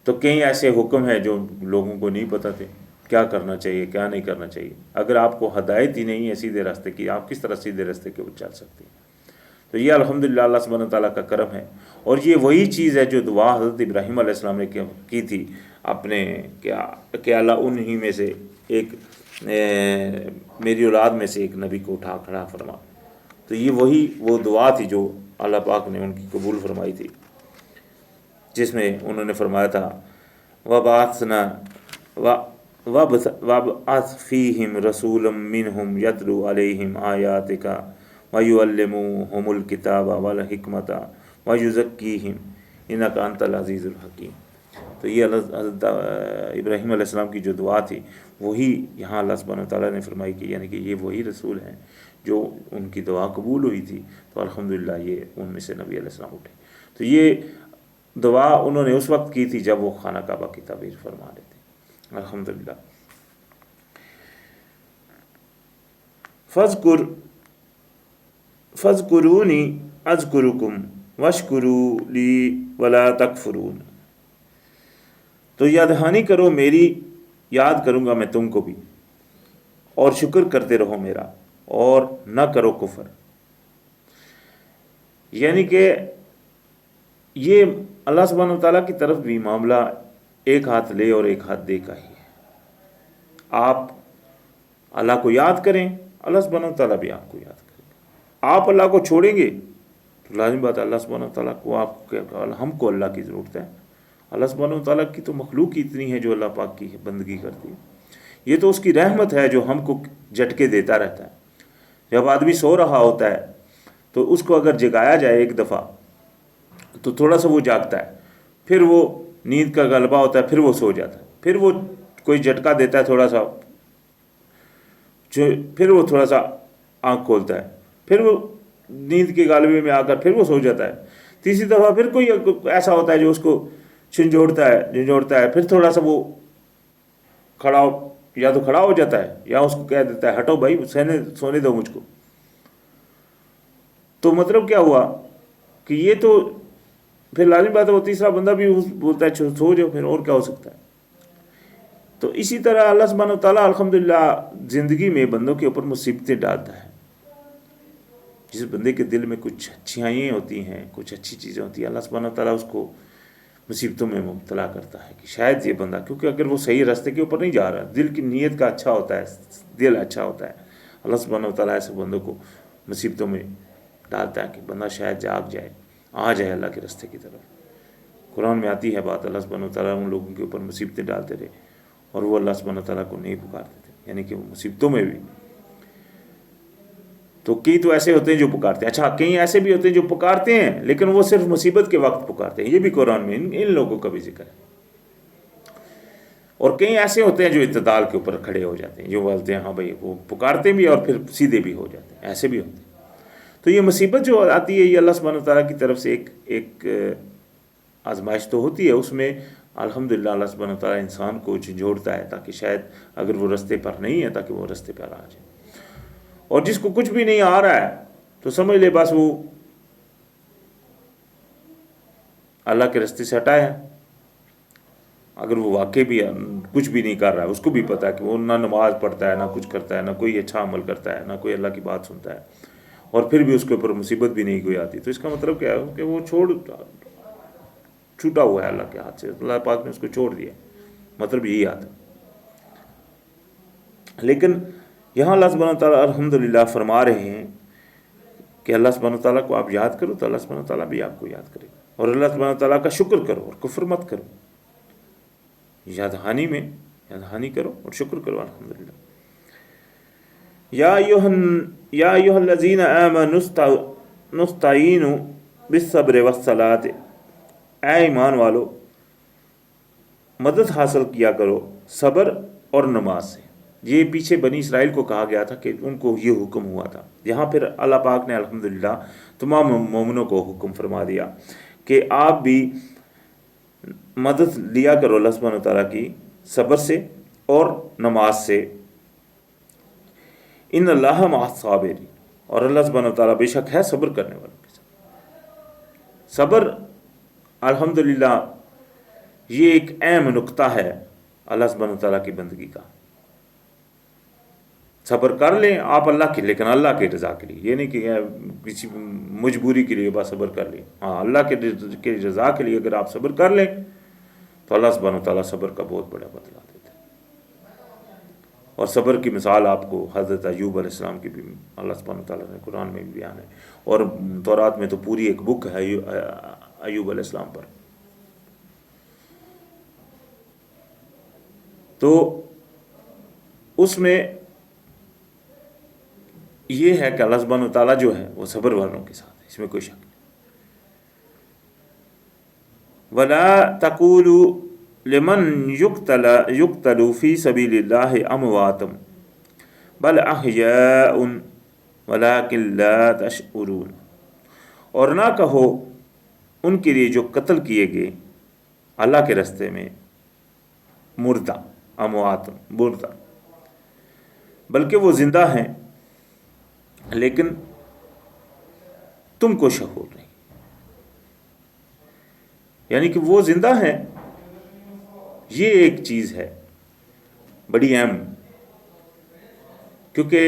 تو کئی ایسے حکم ہیں جو لوگوں کو نہیں پتہ تھے کیا کرنا چاہیے کیا نہیں کرنا چاہیے. اگر آپ کو ہدایت ہی نہیں ہے سیدھے راستے کی، آپ کس طرح سیدھے راستے کے اوپر چل سکتے ہیں. تو یہ الحمدللہ اللہ سبحانہ تعالیٰ کا کرم ہے. اور یہ وہی چیز ہے جو دعا حضرت ابراہیم علیہ السلام نے کی تھی اپنے کہ اللہ انہی میں سے ایک میری اولاد میں سے ایک نبی کو اٹھا کھڑا فرما. تو یہ وہ دعا تھی جو اللہ پاک نے ان کی قبول فرمائی تھی، جس میں انہوں نے فرمایا تھا وَبَعَثْنَا وَابْعَثْ فِيهِمْ رَسُولًا مِّنْهُمْ يَتْلُو عَلَيْهِمْ آيَاتِكَ وَيُعَلِّمُهُمُ الْكِتَابَ وَالْحِكْمَةَ وَيُزَكِّيهِمْ إِنَّكَ أَنْتَ الْعَزِيزُ الْحَكِيمُ. تو یہ حضرت ابراہیم علیہ السلام کی جو دعا تھی وہی یہاں اللہ سبحانہ وتعالیٰ نے فرمائی کہ یعنی کہ یہ وہی رسول ہیں جو ان کی دعا قبول ہوئی تھی. تو الحمدللہ یہ ان میں سے نبی علیہ السلام اٹھے. تو یہ دعا انہوں نے اس وقت کی تھی جب وہ خانہ کعبہ کی تعمیر فرما رہے تھے. الحمدللہ فَاذْكُرُونِي اذْكُرُكُمْ وَاشْكُرُوا لِي وَلَا تَكْفُرُونَ، تو یاد دہانی کرو میری، یاد کروں گا میں تم کو بھی، اور شکر کرتے رہو میرا، اور نہ کرو کفر۔ یعنی کہ یہ اللہ سبحانہ وتعالیٰ کی طرف بھی معاملہ ایک ہاتھ لے اور ایک ہاتھ دے کا ہی ہے۔ آپ اللہ کو یاد کریں، اللہ سبحانہ وتعالیٰ بھی آپ کو یاد کریں گے۔ آپ اللہ کو چھوڑیں گے تو لازم بات ہے اللہ سبحانہ وتعالیٰ کو، آپ کو ہم کو اللہ کی ضرورت ہے۔ اللہ سبحانہ وتعالیٰ کی تو مخلوق ہی اتنی ہے جو اللہ پاک کی بندگی کرتی ہے، یہ تو اس کی رحمت ہے جو ہم کو جھٹکے دیتا رہتا ہے۔ جب آدمی سو رہا ہوتا ہے تو اس کو اگر جگایا جائے ایک دفعہ تو تھوڑا سا وہ جاگتا ہے، پھر وہ نیند کا غلبہ ہوتا ہے، پھر وہ سو جاتا ہے، پھر وہ کوئی جھٹکا دیتا ہے تھوڑا سا، پھر وہ تھوڑا سا آنکھ کھولتا ہے، پھر وہ نیند کے غالبے میں آ کر پھر وہ سو جاتا ہے، تیسری دفعہ پھر کوئی ایسا ہوتا ہے جو اس کو جھنجھوڑتا ہے، پھر تھوڑا سا وہ یا تو کھڑا ہو جاتا ہے یا اس کو کہہ دیتا ہے ہٹو بھائی سونے دو مجھ کو۔ تو مطلب کیا ہوا کہ یہ تو پھر لازم بات ہے وہ تیسرا بندہ بھی بولتا ہے سو جاؤ، پھر اور کیا ہو سکتا ہے۔ تو اسی طرح اللہ سبحانہ وتعالیٰ الحمدللہ زندگی میں بندوں کے اوپر مصیبتیں ڈالتا ہے۔ جس بندے کے دل میں کچھ اچھائیاں ہوتی ہیں، کچھ اچھی چیزیں ہوتی ہیں، اللہ سبحانہ وتعالیٰ اس کو مصیبتوں میں مبتلا کرتا ہے کہ شاید یہ بندہ، کیونکہ اگر وہ صحیح راستے کے اوپر نہیں جا رہا، دل کی نیت کا اچھا ہوتا ہے، دل اچھا ہوتا ہے، اللہ سبحانہ وتعالیٰ ایسے بندوں کو مصیبتوں میں ڈالتا ہے کہ بندہ شاید جاگ جائے، آ جائے اللہ کے راستے کی طرف۔ قرآن میں آتی ہے بات، اللہ سبحانہ وتعالیٰ ان لوگوں کے اوپر مصیبتیں ڈالتے رہے اور وہ اللہ سبحانہ وتعالیٰ کو نہیں پکارتے تھے، یعنی کہ وہ مصیبتوں میں بھی۔ تو کئی تو ایسے ہوتے ہیں جو پکارتے ہیں، اچھا کئی ایسے بھی ہوتے ہیں جو پکارتے ہیں لیکن وہ صرف مصیبت کے وقت پکارتے ہیں، یہ بھی قرآن میں ان لوگوں کا بھی ذکر ہے۔ اور کئی ایسے ہوتے ہیں جو اعتدال کے اوپر کھڑے ہو جاتے ہیں، جو بولتے ہیں ہاں بھائی وہ پکارتے بھی اور پھر سیدھے بھی ہو جاتے ہیں، ایسے بھی ہوتے ہیں۔ تو یہ مصیبت جو آتی ہے یہ اللہ سبحانہ وتعالیٰ کی طرف سے ایک آزمائش تو ہوتی ہے، اس میں الحمدللہ اللہ سبحانہ وتعالیٰ انسان کو جھنجھوڑتا ہے تاکہ شاید اگر وہ رستے پر نہیں ہے تاکہ وہ رستے پر آ جائے، اور جس کو کچھ بھی نہیں آ رہا ہے تو سمجھ لے بس وہ اللہ کے رستے سے ہٹا ہے۔ اگر وہ واقعی بھی کچھ بھی نہیں کر رہا ہے، اس کو بھی پتا ہے کہ وہ نہ نماز پڑھتا ہے، نہ کچھ کرتا ہے، نہ کوئی اچھا عمل کرتا ہے، نہ کوئی اللہ کی بات سنتا ہے، اور پھر بھی اس کے اوپر مصیبت بھی نہیں کوئی آتی، تو اس کا مطلب کیا ہے کہ وہ چھوٹا ہوا ہے اللہ کے ہاتھ سے، اللہ پاک نے اس کو چھوڑ دیا، مطلب یہی آتا ہے۔ لیکن یہاں اللہ سبحانہ وتعالیٰ الحمدللہ فرما رہے ہیں کہ اللہ سبحانہ وتعالیٰ کو آپ یاد کرو تو اللہ سبحانہ وتعالیٰ بھی آپ کو یاد کرے گا، اور اللہ سبحانہ وتعالیٰ کا شکر کرو اور کفر مت کرو، یاد دہانی کرو اور شکر کرو الحمدللہ۔ یا ایھا الذین آمنوا استعینوا بالصبر والصلاۃ، اے ایمان والو مدد حاصل کیا کرو صبر اور نماز سے۔ یہ پیچھے بنی اسرائیل کو کہا گیا تھا کہ ان کو یہ حکم ہوا تھا، یہاں پھر اللہ پاک نے الحمدللہ تمام مومنوں کو حکم فرما دیا کہ آپ بھی مدد لیا کرو اللہ سبحانہ وتعالیٰ کی صبر سے اور نماز سے۔ ان اللہ مع الصابرین، اور اللہ سبحانہ وتعالیٰ بے شک ہے صبر کرنے والوں کے ساتھ۔ صبر الحمدللہ یہ ایک اہم نقطہ ہے اللہ سبحانہ وتعالیٰ کی بندگی کا۔ صبر کر لیں آپ اللہ کے، لیکن اللہ کی رضا کے لیے، یہ نہیں کہ کسی مجبوری کے لیے بس صبر کر لیں، ہاں اللہ کے رضا کے لیے اگر آپ صبر کر لیں تو اللہ سبحانہ وتعالیٰ صبر کا بہت بڑا بدلہ دیتا ہے۔ اور صبر کی مثال آپ کو حضرت ایوب علیہ السلام کی بھی اللہ سبحانہ وتعالیٰ نے قرآن میں بھی بیان ہے، اور تورات میں تو پوری ایک بک ہے ایوب علیہ السلام پر۔ تو اس میں یہ ہے کہ اللہ سبحانہ وتعالیٰ جو ہے وہ صبر والوں کے ساتھ ہے، اس میں کوئی شک نہیں۔ وَلَا تَقُولُوا لِمَنْ يُقْتَلُ فِي سَبِيلِ اللَّهِ أَمْوَاتٌ بَلْ أَحْيَاءٌ وَلَكِنْ لَا تَشْعُرُونَ، اور نہ کہو ان کے لیے جو قتل کیے گئے اللہ کے راستے میں مردہ، اموات مردہ، بلکہ وہ زندہ ہیں لیکن تم کو شعور نہیں. یعنی کہ وہ زندہ ہیں، یہ ایک چیز ہے بڑی اہم، کیونکہ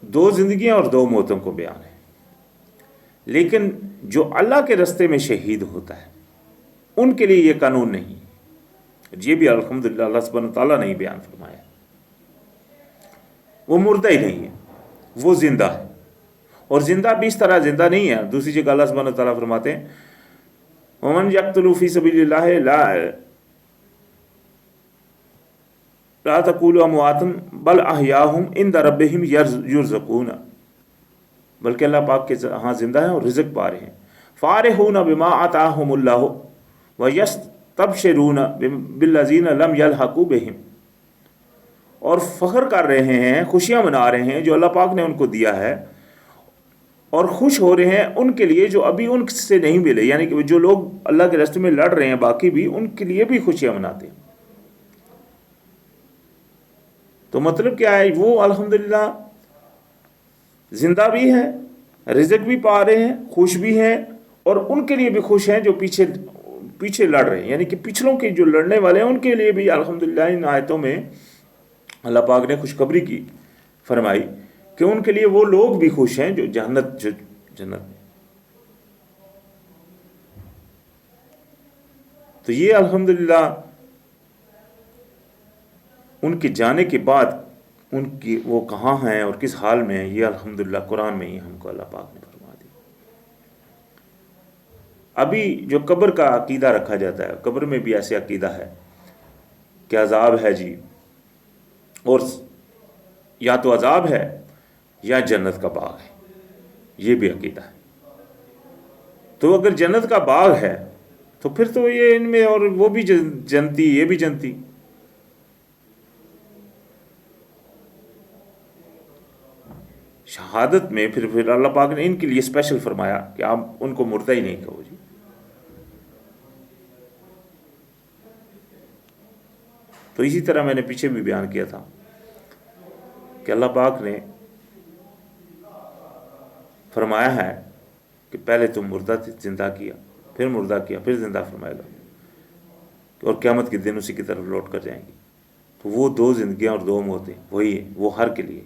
دو زندگیاں اور دو موتوں کو بیان ہے. لیکن جو اللہ کے راستے میں شہید ہوتا ہے ان کے لیے یہ قانون نہیں. یہ بھی الحمدللہ اللہ سبحانہ تعالیٰ نے ہی بیان فرمایا. وہ مردہ ہی نہیں ہے، وہ زندہ ہے. اور زندہ بھی اس طرح زندہ نہیں ہے. دوسری جگہ اللہ سبحانہ تعالیٰ فرماتے ہیں وَمَنْ يَقْتُلُ فِي سَبِيلِ اللَّهِ لَا تَقُولُوا أَمْوَاتٌ بَلْ أَحْيَاءٌ عِنْدَ رَبِّهِمْ يُرْزَقُونَ، بلکہ اللہ پاک کے ہاں زندہ ہیں اور رزق پا رہے ہیں. فَارِحُونَ بِمَا آتَاهُمُ اللَّهُ وَيَسْتَبْشِرُونَ بِالَّذِينَ لَمْ يَلْحَقُوا بِهِمْ، اور فخر کر رہے ہیں، خوشیاں منا رہے ہیں جو اللہ پاک نے ان کو دیا ہے، اور خوش ہو رہے ہیں ان کے لیے جو ابھی ان سے نہیں ملے. یعنی کہ جو لوگ اللہ کے راستے میں لڑ رہے ہیں باقی بھی، ان کے لیے بھی خوشیاں مناتے ہیں. تو مطلب کیا ہے؟ وہ الحمدللہ زندہ بھی ہیں، رزق بھی پا رہے ہیں، خوش بھی ہیں، اور ان کے لیے بھی خوش ہیں جو پیچھے لڑ رہے ہیں. یعنی کہ پچھلوں کے جو لڑنے والے ہیں ان کے لیے بھی الحمدللہ ان آیتوں میں اللہ پاک نے خوشخبری کی فرمائی کہ ان کے لیے وہ لوگ بھی خوش ہیں جو جنت میں. تو یہ الحمدللہ ان کے جانے کے بعد ان کی وہ کہاں ہیں اور کس حال میں ہیں، یہ الحمدللہ قرآن میں ہی ہم کو اللہ پاک نے فرما دی. ابھی جو قبر کا عقیدہ رکھا جاتا ہے، قبر میں بھی ایسے عقیدہ ہے کہ عذاب ہے جی، اور یا تو عذاب ہے یا جنت کا باغ ہے، یہ بھی عقیدہ ہے. تو اگر جنت کا باغ ہے تو پھر تو یہ ان میں، اور وہ بھی جنتی یہ بھی جنتی. شہادت میں پھر اللہ پاک نے ان کے لیے اسپیشل فرمایا کہ آپ ان کو مردہ ہی نہیں کہو جی. تو اسی طرح میں نے پیچھے بھی بیان کیا تھا کہ اللہ پاک نے فرمایا ہے کہ پہلے تم مردہ زندہ کیا، پھر مردہ کیا، پھر زندہ فرمائے گا، اور قیامت کے دن اسی کی طرف لوٹ کر جائیں گی. تو وہ دو زندگیاں اور دو موتیں وہی ہیں، وہ ہر کے لیے.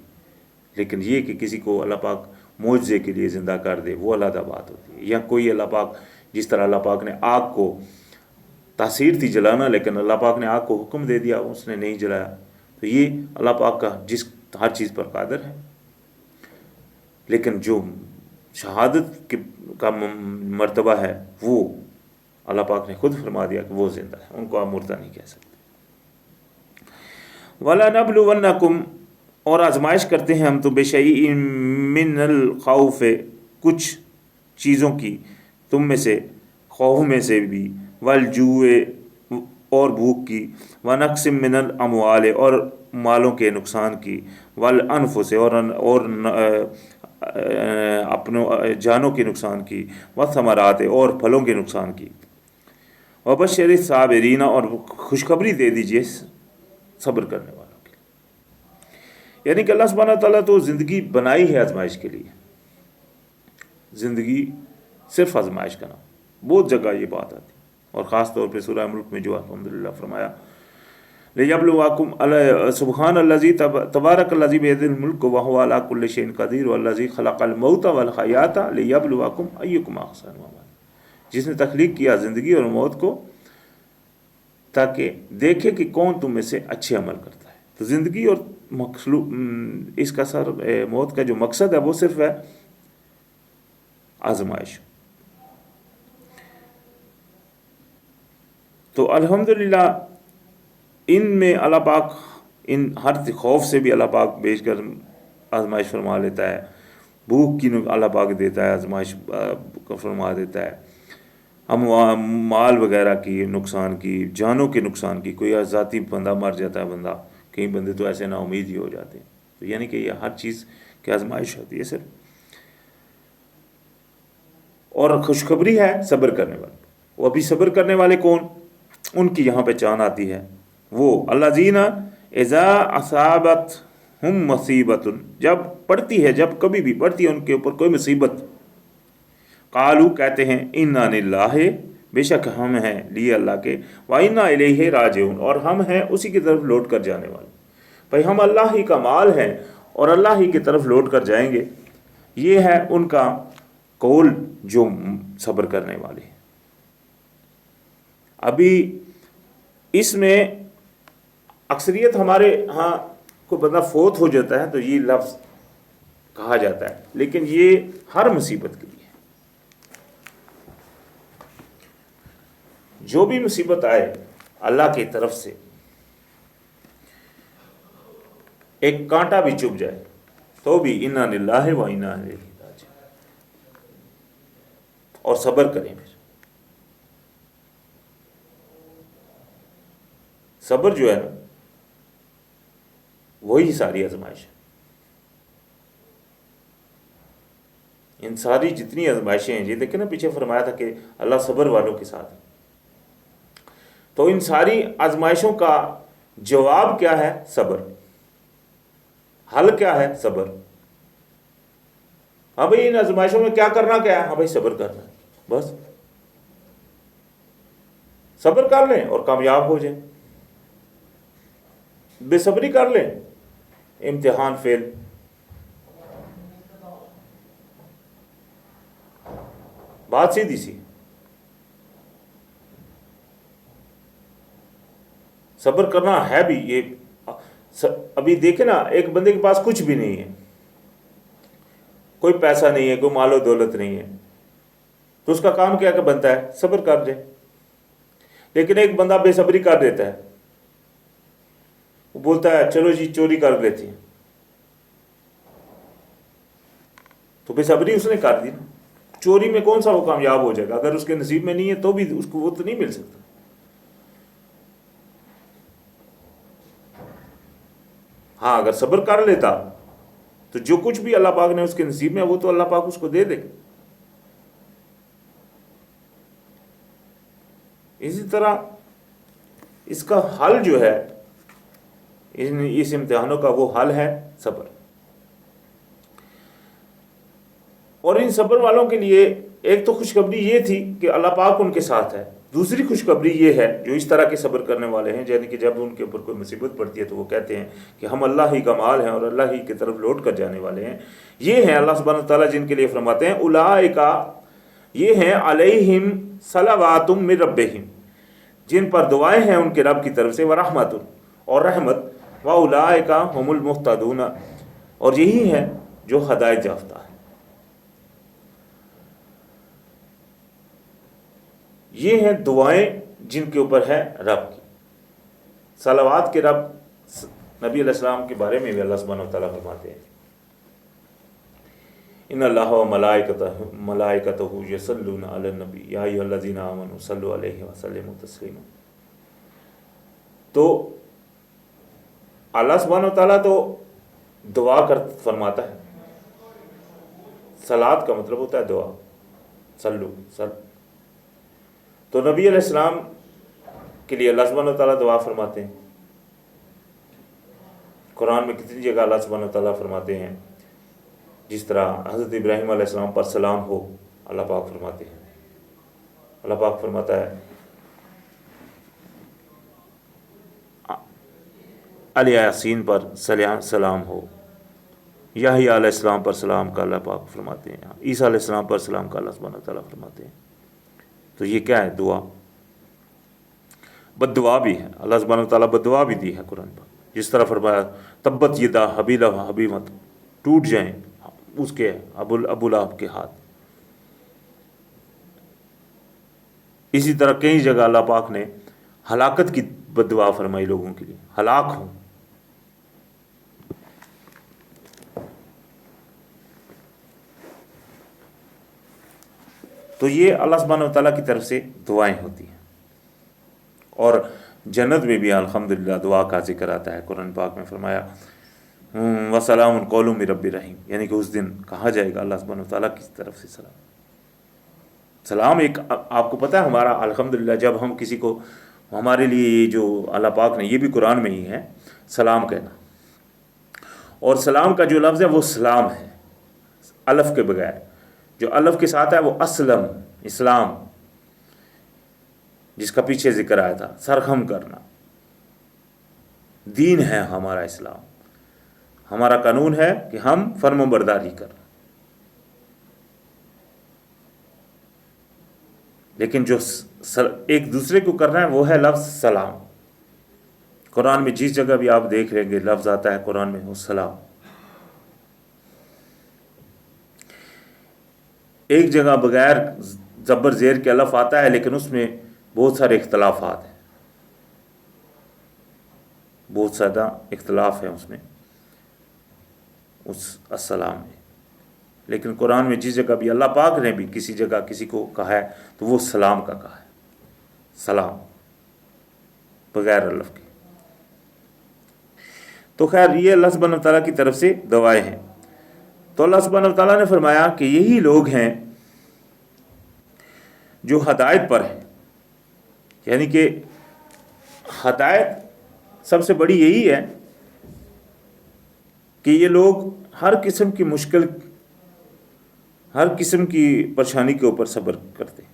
لیکن یہ کہ کسی کو اللہ پاک معجزے کے لیے زندہ کر دے وہ علیحدہ بات ہوتی ہے. یا کوئی اللہ پاک، جس طرح اللہ پاک نے آگ کو تاثیر تھی جلانا، لیکن اللہ پاک نے آگ کو حکم دے دیا، اس نے نہیں جلایا. تو یہ اللہ پاک کا جس ہر چیز پر قادر ہے. لیکن جو شہادت کا مرتبہ ہے وہ اللہ پاک نے خود فرما دیا کہ وہ زندہ ہے، ان کو آپ مردہ نہیں کہہ سکتے. وَلَنَبْلُوَنَّكُمْ، اور آزمائش کرتے ہیں ہم تو بِشَيْءٍ مِّنَ الْخَوْفِ، کچھ چیزوں کی تم میں سے، خوف میں سے بھی، وَالْجُوعِ، اور بھوک کی، وَنَقْصٍ مِّنَ الْأَمْوَالِ، اور مالوں کے نقصان کی، وَالْأَنفُسِ، اور اپنوں جانوں کے نقصان کی، وَالثَّمَرَاتِ، اور پھلوں کے نقصان کی، وَبَشِّرِ الصَّابِرِينَ، اور خوشخبری دے دیجئے صبر کرنے والوں کے لیے. یعنی کہ اللہ سبحانہ تعالیٰ تو زندگی بنائی ہے آزمائش کے لیے. زندگی صرف آزمائش کا نام، بہت جگہ یہ بات آتی، اور خاص طور پہ سورہ ملک میں جو الحمدللہ فرمایا لِيَبْلُوَكُمْ سبحان الذی تبارک الذی بِیدِهِ الْمُلْکُ وَهُوَ عَلَى كُلِّ شَیْءٍ قدیر وَالَّذِی خَلَقَ الْمَوْتَ وَالْحَیَاةَ لِیَبْلُوَكُمْ أَیُّکُمْ أَحْسَنُ عَمَلًا، جس نے تخلیق کیا زندگی اور موت کو تاکہ دیکھے کہ کون تم میں سے اچھے عمل کرتا ہے. تو زندگی اور اس کا موت کا جو مقصد ہے وہ صرف ہے آزمائش. تو الحمدللہ ان میں اللہ پاک ان ہر خوف سے بھی اللہ پاک بیچ کر آزمائش فرما لیتا ہے. بھوک کی اللہ پاک دیتا ہے، آزمائش فرما دیتا ہے. مال وغیرہ کی نقصان کی، جانوں کے نقصان کی، کوئی ذاتی بندہ مر جاتا ہے بندہ، کئی بندے تو ایسے نا امید ہی ہو جاتے ہیں. تو یعنی کہ یہ ہر چیز کی آزمائش ہوتی ہے صرف. اور خوشخبری ہے صبر کرنے والے. وہ ابھی صبر کرنے والے کون؟ ان کی یہاں پہچان آتی ہے وہ الذین اذا اصابت ہم مصیبت، جب پڑتی ہے، جب کبھی بھی پڑتی ہے ان کے اوپر کوئی مصیبت، قالو کہتے ہیں انا للہ، بے شک ہم ہیں لیے اللہ کے، وانا الیہ راجعون، اور ہم ہیں اسی کی طرف لوٹ کر جانے والے۔ بھائی ہم اللہ ہی کا مال ہیں اور اللہ ہی کی طرف لوٹ کر جائیں گے، یہ ہے ان کا قول جو صبر کرنے والے ہیں۔ ابھی اس میں اکثریت ہمارے ہاں کوئی بندہ فوت ہو جاتا ہے تو یہ لفظ کہا جاتا ہے، لیکن یہ ہر مصیبت کے لیے، جو بھی مصیبت آئے اللہ کی طرف سے، ایک کانٹا بھی چبھ جائے تو بھی انا للہ و انا الیہ راجعون، اور صبر کریں۔ پھر صبر جو ہے نا وہی ساری آزمائش ہے۔ ان ساری جتنی آزمائشیں ہیں، یہ دیکھیں نا پیچھے فرمایا تھا کہ اللہ صبر والوں کے ساتھ ہے، تو ان ساری آزمائشوں کا جواب کیا ہے؟ صبر۔ حل کیا ہے؟ صبر۔ ہاں بھائی ان آزمائشوں میں کیا کرنا، کیا ہے؟ ہاں بھائی صبر کرنا ہے، بس صبر کر لیں اور کامیاب ہو جائیں، بے صبری کر لیں امتحان فیل۔ بات سیدھی سی، صبر کرنا ہے بھی یہ۔ ابھی دیکھیں نا، ایک بندے کے پاس کچھ بھی نہیں ہے، کوئی پیسہ نہیں ہے، کوئی مال و دولت نہیں ہے، تو اس کا کام کیا کہ بنتا ہے؟ صبر کر لے۔ لیکن ایک بندہ بے صبری کر دیتا ہے، وہ بولتا ہے چلو جی چوری کر لیتے ہیں، تو بے صبری اس نے کر دی نا۔ چوری میں کون سا وہ کامیاب ہو جائے گا؟ اگر اس کے نصیب میں نہیں ہے تو بھی اس کو وہ تو نہیں مل سکتا۔ ہاں اگر صبر کر لیتا تو جو کچھ بھی اللہ پاک نے اس کے نصیب میں وہ تو اللہ پاک اس کو دے دے گا۔ اسی طرح اس کا حل جو ہے، اس امتحانوں کا وہ حل ہے صبر۔ اور ان صبر والوں کے لیے ایک تو خوشخبری یہ تھی کہ اللہ پاک ان کے ساتھ ہے، دوسری خوشخبری یہ ہے جو اس طرح کے صبر کرنے والے ہیں، یعنی کہ جب ان کے اوپر کوئی مصیبت پڑتی ہے تو وہ کہتے ہیں کہ ہم اللہ ہی کا مال ہیں اور اللہ ہی کی طرف لوٹ کر جانے والے ہیں۔ یہ ہیں اللہ سبحانہ تعالیٰ جن کے لیے فرماتے ہیں اولئک، یہ ہیں علیہم صلوات من ربہم، جن پر دعائیں ہیں ان کے رب کی طرف سے، ورحمت، اور رحمت، واولئک هم المہتدون، اور یہی ہیں جو ہدایت یافتہ ہیں۔ یہ ہیں دعائیں جن کے اوپر ہے رب کی۔ صلوات کے رب نبی علیہ السلام کے بارے میں بھی اللہ سبحانہ وتعالیٰ فرماتے ہیں ان اللہ و ملائکتہ یصلون علی النبی یا ایھا الذین آمنوا صلوا علیہ وسلموا تسلیما۔ تو اللہ سبحانہ وتعالیٰ تو دعا فرماتا ہے، صلات کا مطلب ہوتا ہے دعا، صلو۔ تو نبی علیہ السلام کے لیے اللہ سبحانہ وتعالیٰ دعا فرماتے ہیں۔ قرآن میں کتنی جگہ اللہ سبحانہ وتعالیٰ فرماتے ہیں، جس طرح حضرت ابراہیم علیہ السلام پر سلام ہو، اللہ پاک فرماتے ہیں، اللہ پاک فرماتا ہے علی یاسین پر سلام ہو، یحییٰ علیہ السلام پر سلام کا اللہ پاک فرماتے ہیں، عیسیٰ علیہ السلام پر سلام کا اللہ سبحانہ وتعالیٰ فرماتے ہیں۔ تو یہ کیا ہے؟ دعا۔ بد دعا بھی ہے، اللہ سبحانہ وتعالیٰ بد دعا بھی دی ہے قرآن پر، جس طرح فرمایا تبت یدا ابی لہب مت، ٹوٹ جائیں اس کے ابو لہب کے ہاتھ۔ اسی طرح کئی جگہ اللہ پاک نے ہلاکت کی بد دعا فرمائی لوگوں کے لیے، ہلاک ہوں۔ تو یہ اللہ سبحانہ وتعالیٰ کی طرف سے دعائیں ہوتی ہیں۔ اور جنت میں بھی الحمدللہ دعا کا ذکر آتا ہے، قرآن پاک میں فرمایا وسلام قول من رب رحیم، یعنی کہ اس دن کہا جائے گا اللہ سبحانہ وتعالیٰ کی طرف سے سلام۔ ایک آپ کو پتہ ہے ہمارا الحمدللہ جب ہم کسی کو، ہمارے لیے یہ جو اللہ پاک نے، یہ بھی قرآن میں ہی ہے، سلام کہنا، اور سلام کا جو لفظ ہے وہ سلام ہے الف کے بغیر، جو الف کے ساتھ ہے وہ اسلم، اسلام، جس کا پیچھے ذکر آیا تھا، سرخم کرنا، دین ہے ہمارا اسلام، ہمارا قانون ہے کہ ہم فرم برداری کریں، لیکن جو ایک دوسرے کو کرنا ہے وہ ہے لفظ سلام۔ قرآن میں جس جگہ بھی آپ دیکھ لیں گے لفظ آتا ہے قرآن میں وہ سلام۔ ایک جگہ بغیر زبر زیر کے الف آتا ہے لیکن اس میں بہت سارے اختلافات ہیں، بہت زیادہ اختلاف ہے اس میں، اس السلام میں، لیکن قرآن میں جس جگہ بھی اللہ پاک نے بھی کسی جگہ کسی کو کہا ہے تو وہ سلام کا کہا ہے، سلام بغیر الف کے۔ تو خیر یہ اللہ سبحانہ وتعالیٰ کی طرف سے دعائیں ہیں۔ تو اللہ سبحانہ وتعالیٰ نے فرمایا کہ یہی لوگ ہیں جو ہدایت پر ہیں، یعنی کہ ہدایت سب سے بڑی یہی ہے کہ یہ لوگ ہر قسم کی مشکل، ہر قسم کی پریشانی کے اوپر صبر کرتے ہیں۔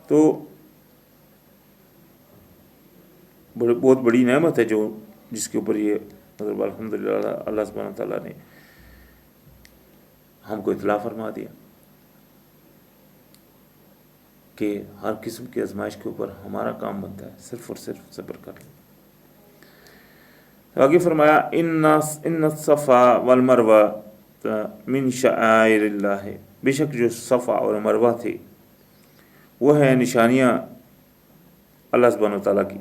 تو بہت بڑی نعمت ہے جو جس کے اوپر یہ مطلب الحمدللہ اللہ سبحانہ وتعالیٰ نے ہم کو اطلاع فرما دیا کہ ہر قسم کی آزمائش کے اوپر ہمارا کام بنتا ہے صرف اور صرف صبر کر لیں۔ آگے فرمایا ان الصفا والمروہ من شعائر اللہ، بے شک جو صفا اور مروہ تھے وہ ہیں نشانیاں اللہ سبحانہ وتعالیٰ کی۔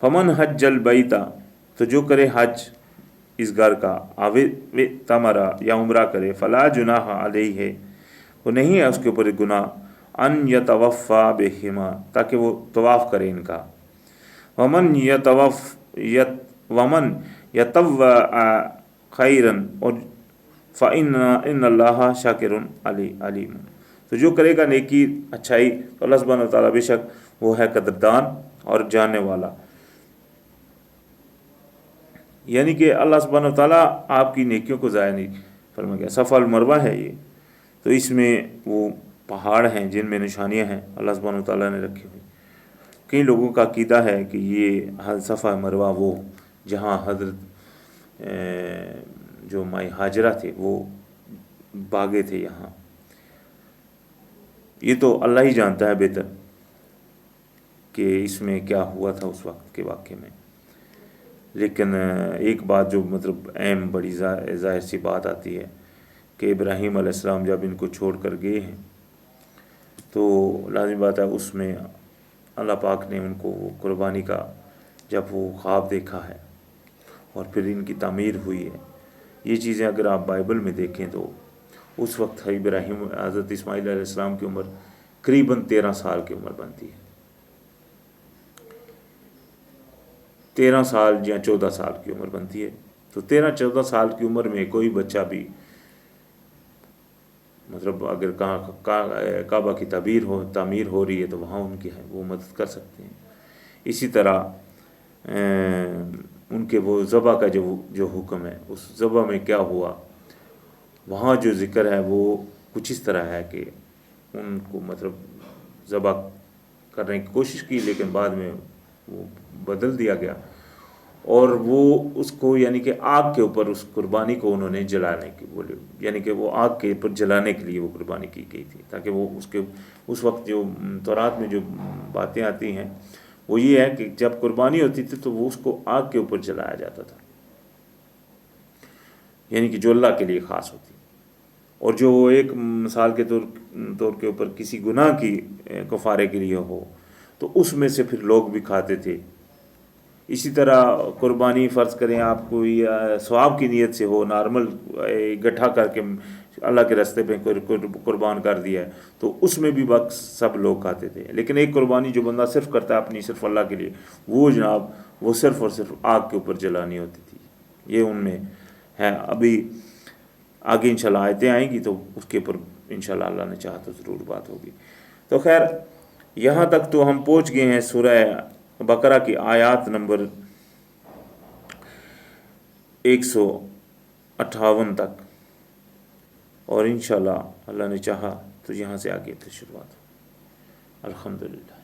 فمن حج البیت، تو جو کرے حج اس گھر کا، او تمرا یا عمرہ کرے، فلا جناح علیہ ہے، وہ نہیں ہے اس کے اوپر گناہ، ان یطوفا بہما، تاکہ وہ طواف کرے ان کا، ومن یطوع خیرا، اور فإن اللہ شاکر علیم، تو جو کرے گا نیکی اچھائی تو اللہ سبحانہ وتعالیٰ بے شک وہ ہے قدردان اور جاننے والا۔ یعنی کہ اللہ سبحانہ وتعالیٰ آپ کی نیکیوں کو ضائع نہیں فرما گیا۔ صفا المروہ ہے یہ، تو اس میں وہ پہاڑ ہیں جن میں نشانیاں ہیں اللہ سبحانہ وتعالیٰ نے رکھی ہوئی۔ کئی لوگوں کا عقیدہ ہے کہ یہ صفا مروہ وہ جہاں حضرت جو مائی ہاجرہ تھے وہ بھاگے تھے، یہاں یہ تو اللہ ہی جانتا ہے بہتر کہ اس میں کیا ہوا تھا اس وقت کے واقعے میں، لیکن ایک بات جو مطلب اہم بڑی ظاہر سی بات آتی ہے کہ ابراہیم علیہ السلام جب ان کو چھوڑ کر گئے ہیں تو لازم بات ہے اس میں اللہ پاک نے ان کو قربانی کا جب وہ خواب دیکھا ہے اور پھر ان کی تعمیر ہوئی ہے، یہ چیزیں اگر آپ بائبل میں دیکھیں تو اس وقت ابراہیم حضرت اسماعیل علیہ السلام کی عمر قریباً 13 سال کی عمر بنتی ہے، 13 سال یا 14 سال کی عمر بنتی ہے۔ تو 13-14 سال کی عمر میں کوئی بچہ بھی مطلب اگر کعبہ کی تعمیر ہو رہی ہے تو وہاں ان کی ہے وہ مدد کر سکتے ہیں۔ اسی طرح ان کے وہ ذبح کا جو حکم ہے، اس ذبح میں کیا ہوا، وہاں جو ذکر ہے وہ کچھ اس طرح ہے کہ ان کو مطلب ذبح کرنے کی کوشش کی لیکن بعد میں وہ بدل دیا گیا، اور وہ اس کو یعنی کہ آگ کے اوپر اس قربانی کو انہوں نے جلانے کی بولے، یعنی کہ وہ آگ کے اوپر جلانے کے لیے وہ قربانی کی گئی تھی، تاکہ وہ اس وقت جو تورات میں جو باتیں آتی ہیں وہ یہ ہے کہ جب قربانی ہوتی تھی تو وہ اس کو آگ کے اوپر جلایا جاتا تھا، یعنی کہ جو اللہ کے لیے خاص ہوتی، اور جو ایک مثال کے طور کے اوپر کسی گناہ کی کفارے کے لیے ہو تو اس میں سے پھر لوگ بھی کھاتے تھے۔ اسی طرح قربانی فرض کریں آپ کو ثواب کی نیت سے ہو، نارمل گٹھا کر کے اللہ کے راستے پہ قربان کر دیا ہے تو اس میں بھی وقت سب لوگ کھاتے تھے، لیکن ایک قربانی جو بندہ صرف کرتا ہے اپنی صرف اللہ کے لیے، وہ جناب وہ صرف اور صرف آگ کے اوپر جلانی ہوتی تھی۔ یہ ان میں ہے، ابھی آگے انشاءاللہ آیتیں آئیں گی تو اس کے اوپر انشاءاللہ اللہ نے چاہا تو ضرور بات ہوگی۔ تو خیر یہاں تک تو ہم پہنچ گئے ہیں سورہ بقرہ کی آیات نمبر 158 تک، اور انشاءاللہ اللہ نے چاہا تو یہاں سے آگے تو شروعات ہو۔ الحمدللہ۔